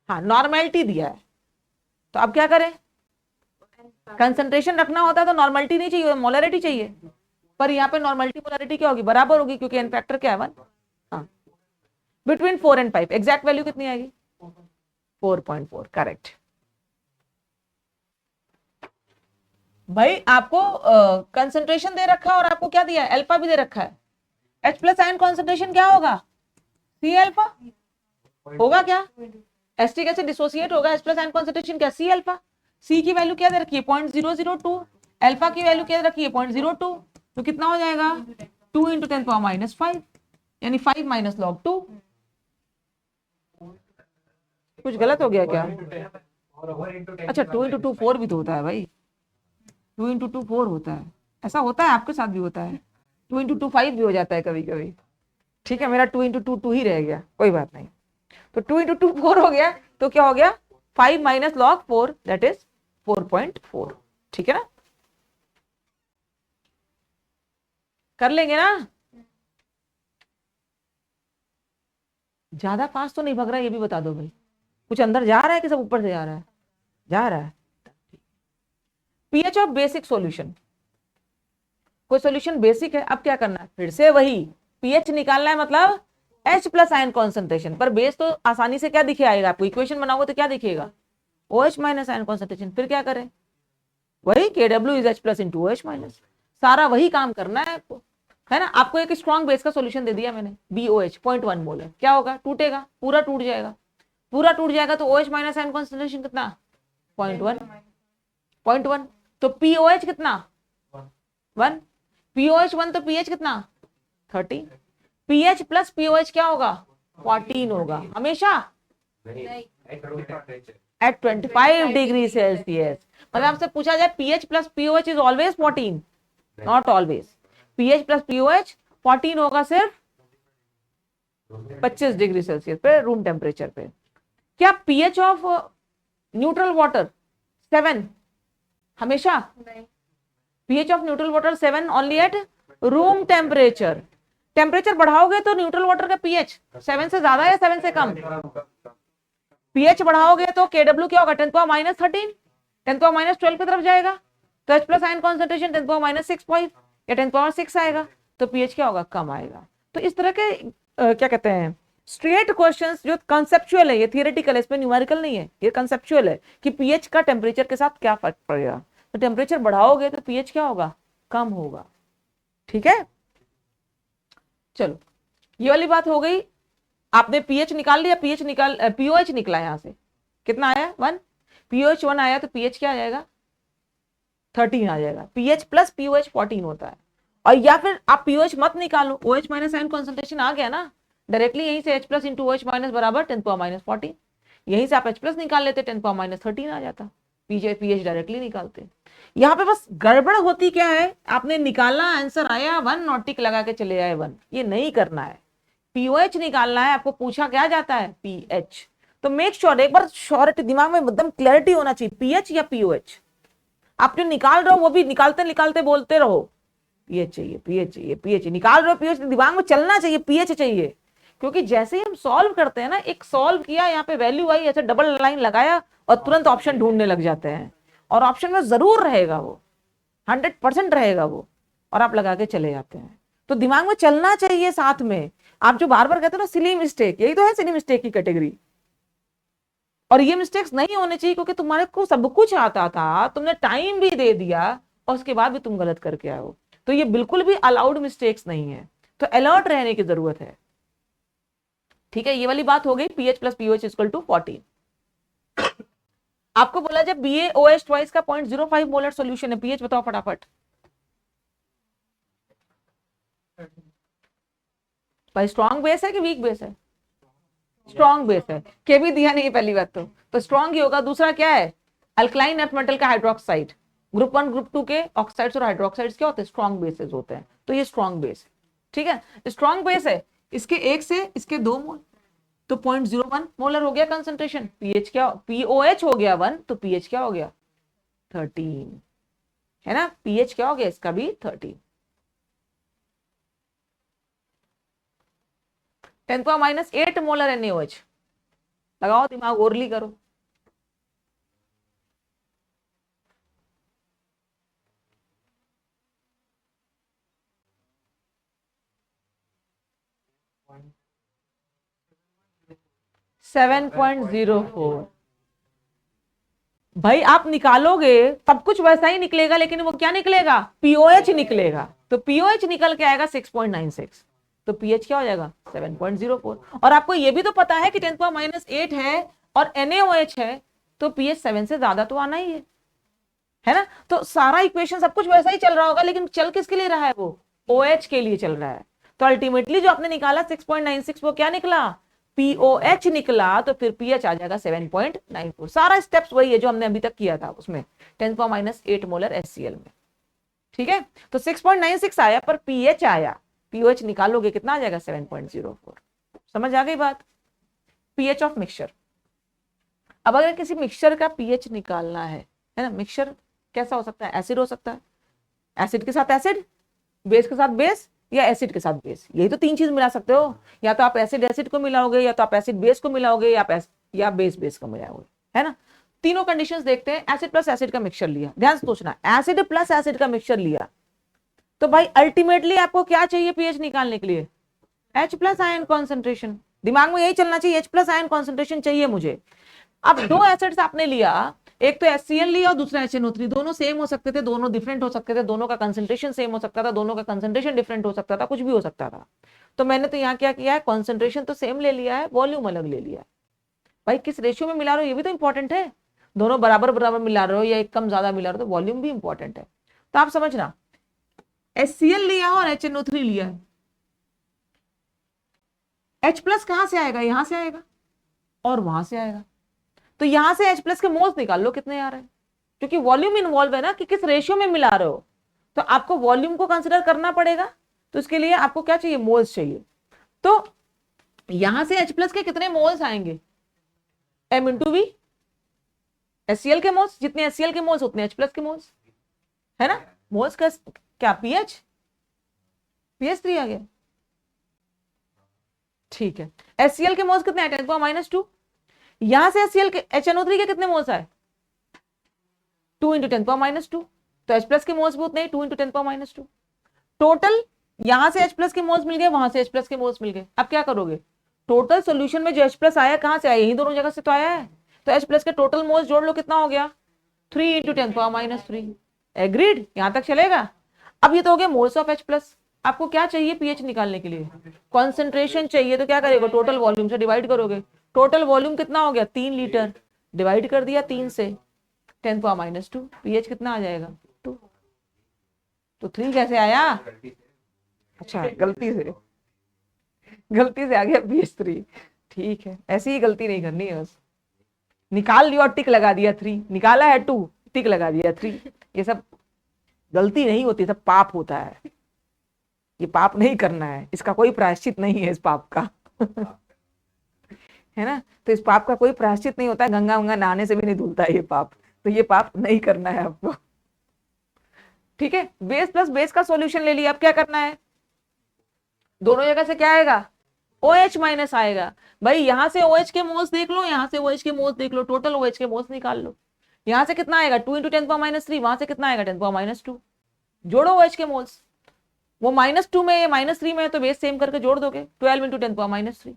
हाँ नॉर्मेलिटी दिया है। तो अब क्या करें, कंसंट्रेशन रखना होता है तो नॉर्मेलिटी नहीं चाहिए, मोलरिटी चाहिए। पर यहाँ पे नॉर्मेलिटी मोलरिटी क्या होगी, बराबर होगी, क्योंकि एन फैक्टर क्या है 1। हाँ, बिटवीन 4 and 5। एग्जैक्ट वैल्यू कितनी आएगी 4.4, करेक्ट। भाई आपको कंसंट्रेशन दे रखा है और आपको क्या दिया है, अल्फा भी दे रखा है। H+ आयन कॉन्सेंट्रेशन क्या होगा, C अल्फा होगा। क्या, एसिटिक एसिड डिसोसिएट होगा, H+ आयन कॉन्सेंट्रेशन क्या, C अल्फा। C की वैल्यू क्या दे रखी है 0.002, अल्फा की वैल्यू क्या दे रखी है 0.02। तो कितना हो जाएगा 2 इंटू 10 पावर माइनस 5 यानी 5 माइनस लॉग 2। कुछ गलत हो गया क्या? अच्छा 2 इंटू 2 4 भी तो होता है भाई, 2 इंटू 2 4 होता है, ऐसा होता है आपके साथ भी होता है, 2 इंटू 2 5 भी हो जाता है कभी कभी। ठीक है मेरा 2 इंटू 2 2 ही रह गया, कोई बात नहीं। तो 2 इंटू 2 4 हो गया, तो क्या हो गया 5 माइनस लॉग 4 दैट इज 4.4। ठीक है ना, कर लेंगे ना? ज्यादा फास्ट तो नहीं भग रहा है ये भी बता दो भाई, कुछ अंदर जा रहा है कि सब ऊपर से जा रहा है? जा रहा है। पीएच ऑफ बेसिक सॉल्यूशन, कोई सॉल्यूशन बेसिक है, अब क्या करना है फिर से वही पीएच निकालना है, मतलब H प्लस आयन कॉन्सेंट्रेशन पर बेस तो आसानी से क्या दिखे आएगा आपको, इक्वेशन बनाओगे तो क्या दिखेगा OH माइनस आयन कॉन्सेंट्रेशन। फिर क्या करें वही KW is H plus into OH minus, सारा वही काम करना है आपको, है ना। आपको एक स्ट्रॉन्ग बेस का सॉल्यूशन दे दिया मैंने BOH 0.1 मोल है, क्या होगा टूटेगा, पूरा टूट जाएगा, पूरा टूट जाएगा तो OH माइनस आयन कॉन्सेंट्रेशन कितना 0.1 तो POH कितना 1, POH 1 तो pH कितना 30, pH प्लस POH क्या होगा 14 होगा हमेशा एट 25 डिग्री सेल्सियस। मतलब आपसे पूछा जाए pH plus POH is always 14, not always, pH plus POH 14 होगा सिर्फ 25 डिग्री सेल्सियस पे रूम टेम्परेचर पे। क्या pH ऑफ न्यूट्रल वाटर 7 हमेशा, pH of neutral water 7 only at room temperature. Temperature बढ़ाओगे तो न्यूट्रल वाटर का pH 7 से ज्यादा या 7 से कम, pH बढ़ाओगे तो KW क्या होगा 10 पावर माइनस 13, 10 पावर माइनस 12 की तरफ जाएगा, तो H plus ion concentration 10 power minus 6 या 10 पावर 6 आएगा, तो pH क्या होगा कम आएगा। तो इस तरह के क्या कहते हैं स्ट्रेट क्वेश्चंस जो कंसेप्चुअल है, ये थियोरेटिकल है, इसमें न्यूमेरिकल नहीं है, ये कंसेप्चुअल है कि pH का टेम्परेचर के साथ क्या फर्क पड़ेगा। तो टेम्परेचर बढ़ाओगे तो pH क्या होगा कम होगा। ठीक है चलो ये वाली बात हो गई, आपने pH निकाल लिया, POH निकला यहां से कितना आया 1, POH 1 आया तो pH क्या आ जाएगा 13 आ जाएगा, pH प्लस POH 14 होता है। और या फिर आप POH मत निकालो, OH माइनस आयन कॉन्सेंट्रेशन आ गया ना डायरेक्टली, यहीं से H plus into OH minus बराबर 10 पावर माइनस 14, यहीं से आप H प्लस निकाल लेते 10 पावर माइनस 13 आ जाता, pH डायरेक्टली निकालते। यहाँ पे बस गड़बड़ होती क्या है, आपने निकाला आंसर आया 1 नॉटिक लगा के चले आए 1, ये नहीं करना है, POH निकालना है, आपको पूछा क्या जाता है pH। तो मेक श्योर एक बार श्योरिटी दिमाग में एकदम क्लैरिटी होना चाहिए, pH या POH। आप जो निकाल रहे हो वो भी निकालते निकालते बोलते रहो pH चाहिए, pH चाहिए, pH निकाल रहे हो, pH दिमाग में चलना चाहिए, pH चाहिए। क्योंकि जैसे ही हम सॉल्व करते हैं ना, एक सॉल्व किया यहाँ पे वैल्यू आई, ऐसे डबल लाइन लगाया और तुरंत ऑप्शन ढूंढने लग जाते हैं, और ऑप्शन में जरूर रहेगा वो 100% रहेगा वो, और आप लगा के चले जाते हैं। तो दिमाग में चलना चाहिए साथ में। आप जो बार बार कहते हो ना सिली मिस्टेक, यही तो है सिली मिस्टेक की कैटेगरी। और ये मिस्टेक्स नहीं होने चाहिए क्योंकि तुम्हारे को सब कुछ आता था, तुमने टाइम भी दे दिया और उसके बाद भी तुम गलत करके आए हो, तो ये बिल्कुल भी अलाउड मिस्टेक्स नहीं है, तो अलर्ट रहने की जरूरत है। ठीक है ये वाली बात हो गई, pH plus POH equal to 14। आपको बोला जब BaOH ट्वाइस का 0.05 मोलर सॉल्यूशन है, pH बताओ फटाफट भाई, स्ट्रॉन्ग बेस है कि वीक बेस है? स्ट्रॉन्ग बेस है, के भी दिया नहीं पहली बात तो स्ट्रॉन्ग ही होगा। दूसरा क्या है अल्कलाइन अर्थ मेटल का हाइड्रोक्साइड, ग्रुप 1 ग्रुप 2 के ऑक्साइड्स और हाइड्रोक्साइड्स क्या होते हैं स्ट्रॉन्ग बेसेस होते हैं, तो ये स्ट्रॉन्ग बेस है। ठीक है स्ट्रॉन्ग बेस है, इसके 1 से इसके 2 मोल, तो 0.01 मोलर हो गया कंसंट्रेशन, pH क्या POH हो गया 1 तो pH क्या हो गया 13, है ना, pH क्या हो गया इसका भी 13। 10 पावर माइनस 8 मोलर NaOH, लगाओ दिमाग ओरली करो, सेवन 7.04। भाई आप निकालोगे सब कुछ वैसा ही निकलेगा, लेकिन वो क्या निकलेगा POH निकलेगा, तो POH निकल के आएगा 6.96, तो pH क्या हो जाएगा 7.04। और आपको ये भी तो पता है कि 10 पावर माइनस 8 है और NaOH है, तो pH 7 से ज्यादा तो आना ही है। है ना। तो सारा इक्वेशन सब कुछ वैसा ही चल रहा होगा, लेकिन चल किसके लिए रहा है, वो OH के लिए चल रहा है। तो अल्टीमेटली जो आपने निकाला 6.96 वो क्या निकला, POH निकला। तो फिर pH आ जाएगा 7.94। सारा स्टेप्स वही है जो हमने अभी तक किया था उसमें 10⁻⁸ मोलर HCl में। ठीक है, तो 6.96 आया पर pH आया, pOH निकालोगे कितना आ जाएगा 7.04। समझ आ गई बात। pH of mixture. अब अगर किसी मिक्सचर का pH निकालना है ना, मिक्सचर कैसा हो सकता है, एसिड हो सकता है, एसिड के साथ एसिड, बेस के साथ बेस, या एसिड के साथ बेस, यही तो तीन चीज मिला सकते हो। या तो आप एसिड एसिड को मिलाओगे, या तो आप एसिड बेस को मिलाओगे, या बेस बेस को मिलाओगे, है ना। तीनों कंडीशंस देखते हैं। एसिड प्लस एसिड का मिक्सचर लिया, ध्यान से सोचना, एसिड प्लस एसिड का मिक्सचर लिया, तो भाई अल्टीमेटली आपको क्या चाहिए पीएच निकालने के लिए, H प्लस आयन कॉन्सेंट्रेशन। दिमाग में यही चलना चाहिए, H प्लस आयन कॉन्सेंट्रेशन चाहिए मुझे। अब दो एसिड्स आपने लिया, एक तो HCl लिया और दूसरा HNO3, दोनों सेम हो सकते थे, दोनों डिफरेंट हो सकते थे, दोनों का कंसंट्रेशन सेम हो सकता था, दोनों का कंसंट्रेशन डिफरेंट हो सकता था, कुछ भी हो सकता था। तो मैंने तो यहाँ क्या किया है, कॉन्सेंट्रेशन तो सेम ले लिया है, वॉल्यूम अलग ले लिया है। भाई किस रेशियो में मिला रहे हो ये भी तो इंपॉर्टेंट है, दोनों बराबर बराबर मिला रहे हो या एक कम ज्यादा मिला रहे हो, तो वॉल्यूम भी इंपॉर्टेंट है। तो आप समझना, HCl लिया और HNO3 लिया है, H प्लस कहां से आएगा, यहां से आएगा और वहां से आएगा। तो यहां से H प्लस के मोल्स निकाल लो कितने आ रहे हैं, क्योंकि वॉल्यूम इन्वॉल्व है ना, कि किस रेशियो में मिला रहे हो, तो आपको वॉल्यूम को कंसिडर करना पड़ेगा। तो इसके लिए आपको क्या चाहिए, मोल्स चाहिए। तो यहां से H प्लस के कितने मोल्स आएंगे, M इंटू वी, HCl के मोल्स, जितने HCl के मोल्स उतने H प्लस के मोल्स, है ना। मोल्स का क्या pH 3 आ गया, ठीक है। HCl के मोल्स कितने हैं 10⁻²। यहां से HCl के HNO3 के कितने मोल्स आए 2 × 10⁻²। तो H प्लस के मोल्स भी उतने ही 2 × 10⁻²। टोटल यहां से H प्लस के मोल्स मिल गए, वहां से H प्लस के मोल्स मिल गए। अब क्या करोगे, टोटल सॉल्यूशन में जो H प्लस आया कहां से आया, यही दोनों जगह से तो आया है। तो H प्लस के टोटल मोल्स जोड़ लो, कितना हो गया 3 × 10⁻3। एग्रीड, यहां तक चलेगा। अब ये तो हो गया मोल्स ऑफ H प्लस। आपको क्या चाहिए पीएच निकालने के लिए, कॉन्सेंट्रेशन चाहिए। तो क्या करेगा, टोटल वॉल्यूम से डिवाइड करोगे। टोटल वॉल्यूम कितना हो गया 3 लीटर, डिवाइड कर दिया 3 से 10⁻², पीएच कितना आ जाएगा 2। तो 3 कैसे आया, अच्छा गलती से आ गया पीएच 3। ठीक है, ऐसी ही गलती नहीं करनी है, बस निकाल लिया और टिक लगा दिया 3, निकाला है 2 टिक लगा दिया 3। ये सब गलती नहीं होती, सब पाप होता है। ये पाप नहीं करना है, इसका कोई प्रायश्चित नहीं है इस पाप का है ना। तो इस पाप का कोई प्रायश्चित नहीं होता है, गंगा वंगा नहाने से भी नहीं धुलता है ये पाप। तो ये पाप नहीं करना है आपको, ठीक है। बेस प्लस बेस का सॉल्यूशन ले लिया, अब क्या करना है, दोनों जगह से क्या आएगा OH माइनस आएगा। भाई यहां से OH के मोल्स देख लो, यहां से OH के मोल्स देख लो, टोटल OH के मोल्स निकाल लो। यहां से कितना आएगा 2 × 10⁻3, वहां से कितना आएगा 10⁻2। जोड़ो OH के मोल्स, वो -2 में -3 में है, तो बेस सेम करके जोड़ दोगे 12 × 10⁻3,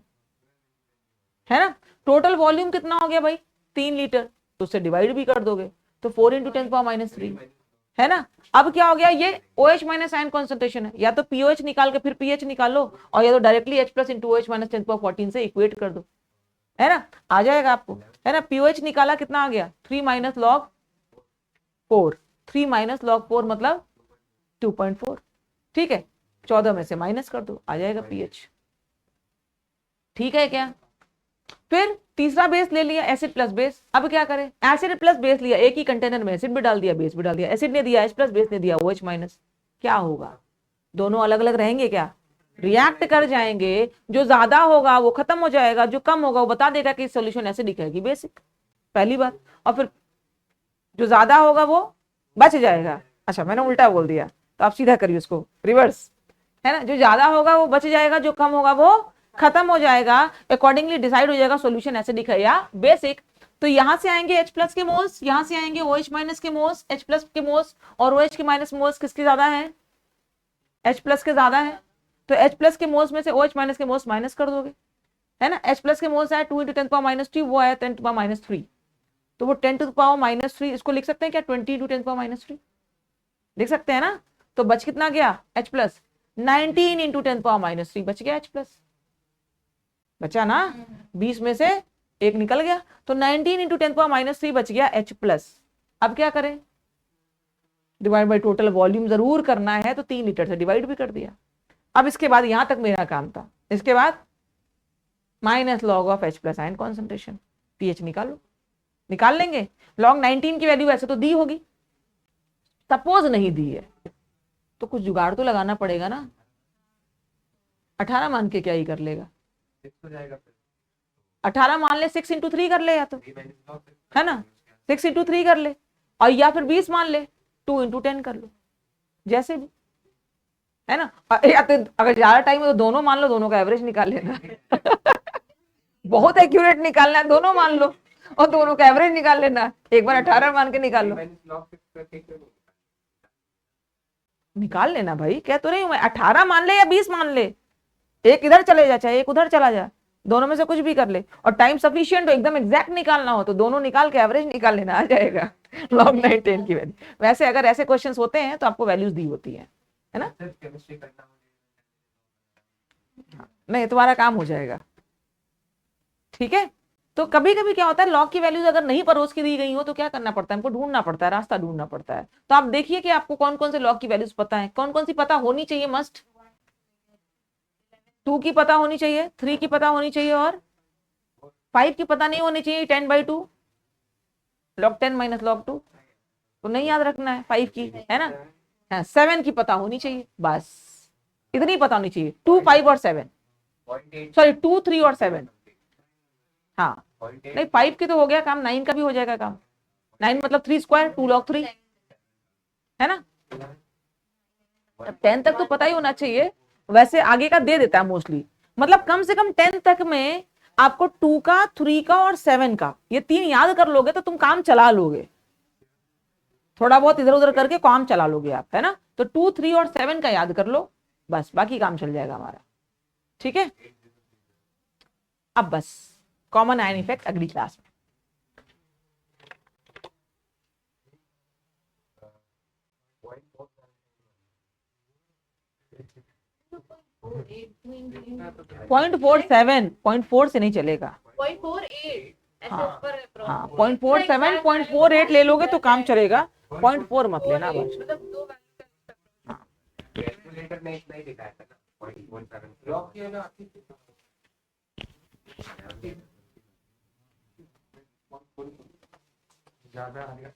है ना। टोटल वॉल्यूम कितना हो गया भाई 3 लीटर, तो उससे डिवाइड भी कर दोगे, तो 4 × 10⁻3, है ना। अब क्या हो गया, ये OH माइनस आयन कॉन्सेंट्रेशन है, या तो POH निकाल के फिर pH निकालो, और या तो directly H plus into OH minus 10⁻14 से इक्वेट कर दो, है ना, आ जाएगा आपको, है ना। POH निकाला कितना आ गया 3 - log 4, 3 - log 4 मतलब 2.4, ठीक है। 14 में से माइनस कर दो, आ जाएगा pH, ठीक है क्या। फिर तीसरा बेस ले लिया एसिड प्लस बेस। अब क्या करें, एसिड प्लस बेस लिया, एक ही कंटेनर में एसिड भी डाल दिया बेस भी डाल दिया, एसिड ने दिया H प्लस बेस ने दिया OH माइनस। क्या होगा, दोनों अलग अलग रहेंगे क्या, रिएक्ट कर जाएंगे। जो ज्यादा होगा वो खत्म हो जाएगा, जो कम होगा वो बता देगा कि सॉल्यूशन एसिडिक है कि बेसिक, पहली बात। और फिर जो ज्यादा होगा वो बच जाएगा। अच्छा मैंने उल्टा बोल दिया, तो आप सीधा करिए उसको रिवर्स, है ना। जो ज्यादा होगा वो बच जाएगा, जो कम होगा वो खत्म हो जाएगा। अकॉर्डिंगली डिसाइड हो जाएगा सॉल्यूशन एसिडिक है या बेसिक। तो यहां से आएंगे H प्लस के मोल्स, यहां से आएंगे OH माइनस के मोल्स, H प्लस के मोल्स और OH के माइनस मोल्स किसके ज्यादा है, H प्लस के ज्यादा है। तो H प्लस के मोल्स में से OH माइनस के मोल्स माइनस कर दोगे, है ना। H प्लस के मोल्स आया 2 × 10⁻3, वो आया 10⁻3, तो वो 10⁻3 इसको लिख सकते हैं क्या 20 × 10⁻3 लिख सकते हैं ना। तो बच कितना गया H प्लस 19 × 10⁻3 बच गया H प्लस, बचा ना 20 में से एक निकल गया, तो 19 × 10⁻3 बच गया H प्लस। अब क्या करें, डिवाइड बाई टोटल वॉल्यूम जरूर करना है, तो 3 लीटर से डिवाइड भी कर दिया। अब इसके बाद यहां तक मेरा काम था। इसके बाद minus log of H plus ion concentration, pH निकालो, निकाल लेंगे। लॉग 19 की वैल्यू वैसे तो दी होगी, सपोज नहीं दी है तो कुछ जुगाड़ तो लगाना पड़ेगा ना। 18 मान के क्या ही कर लेगा, 18 मान ले, 6 इंटू 3 कर ले, या तो है ना 6 इंटू 3 कर ले, और या फिर 20 मान ले, 2 इंटू 10 कर लो, जैसे भी है ना। या तो अगर ज्यादा टाइम है तो दोनों मान लो, दोनों का एवरेज निकाल लेना बहुत एक्यूरेट निकालना है, दोनों मान लो और दोनों का एवरेज निकाल लेना। एक बार 18 मान के निकाल लो, निकाल लेना भाई, कह तो रही हूं मैं। 18 मान ले या 20 मान ले, एक इधर चले जा चाहे एक उधर चला जा, दोनों में से कुछ भी कर ले, और टाइम सफिशिएंट हो, एकदम एग्जैक्ट निकालना हो तो दोनों निकाल के एवरेज निकाल लेना, आ जाएगा लॉग 19 की वैल्यू। वैसे अगर ऐसे क्वेश्चंस होते हैं तो आपको वैल्यूज दी होती है ना। नहीं, तुम्हारा काम हो जाएगा, ठीक है। तो कभी कभी क्या होता है, लॉग की वैल्यूज अगर नहीं परोस की दी गई हो तो क्या करना पड़ता है, हमको ढूंढना पड़ता है, रास्ता ढूंढना पड़ता है। तो आप देखिए कि आपको कौन कौन से लॉग की वैल्यूज पता है, कौन कौन सी पता होनी चाहिए मस्ट। 2 की पता होनी चाहिए, 3 की पता होनी चाहिए, और 5 की पता नहीं होनी चाहिए। 10/2 log 10 माइनस log 2 तो नहीं याद रखना है 5 की, है ना। हाँ, 7 की पता होनी चाहिए, बस इतनी पता होनी चाहिए। 2, 5 और 7, सॉरी 2, 3 और 7। हाँ नहीं, 5 की तो हो गया काम, 9 का भी हो जाएगा काम। 9 मतलब 3 स्क्वायर, 2 log 3, है ना। 10 तक तो पता ही होना चाहिए, वैसे आगे का दे देता है मोस्टली। मतलब कम से कम 10 तक में आपको 2 का, 3 का और 7 का, ये 3 याद कर लोगे तो तुम काम चला लोगे, थोड़ा बहुत इधर उधर करके काम चला लोगे आप, है ना। तो 2, 3 और 7 का याद कर लो, बस बाकी काम चल जाएगा हमारा, ठीक है। अब बस कॉमन आयन इफेक्ट अगली क्लास में। पॉइंट 4 से नहीं चलेगा, 0.48 ऐसे हाँ ऊपर है प्रॉब्लम। हाँ 0.47, 0.48 ले लोगे तो काम चलेगा, 0.4 मत लेना बस। मतलब दो वैल्यू हाँ कैलकुलेटर में इतना ही दिखाया था ना 0.17 लॉक किया ना ज्यादा आ गया।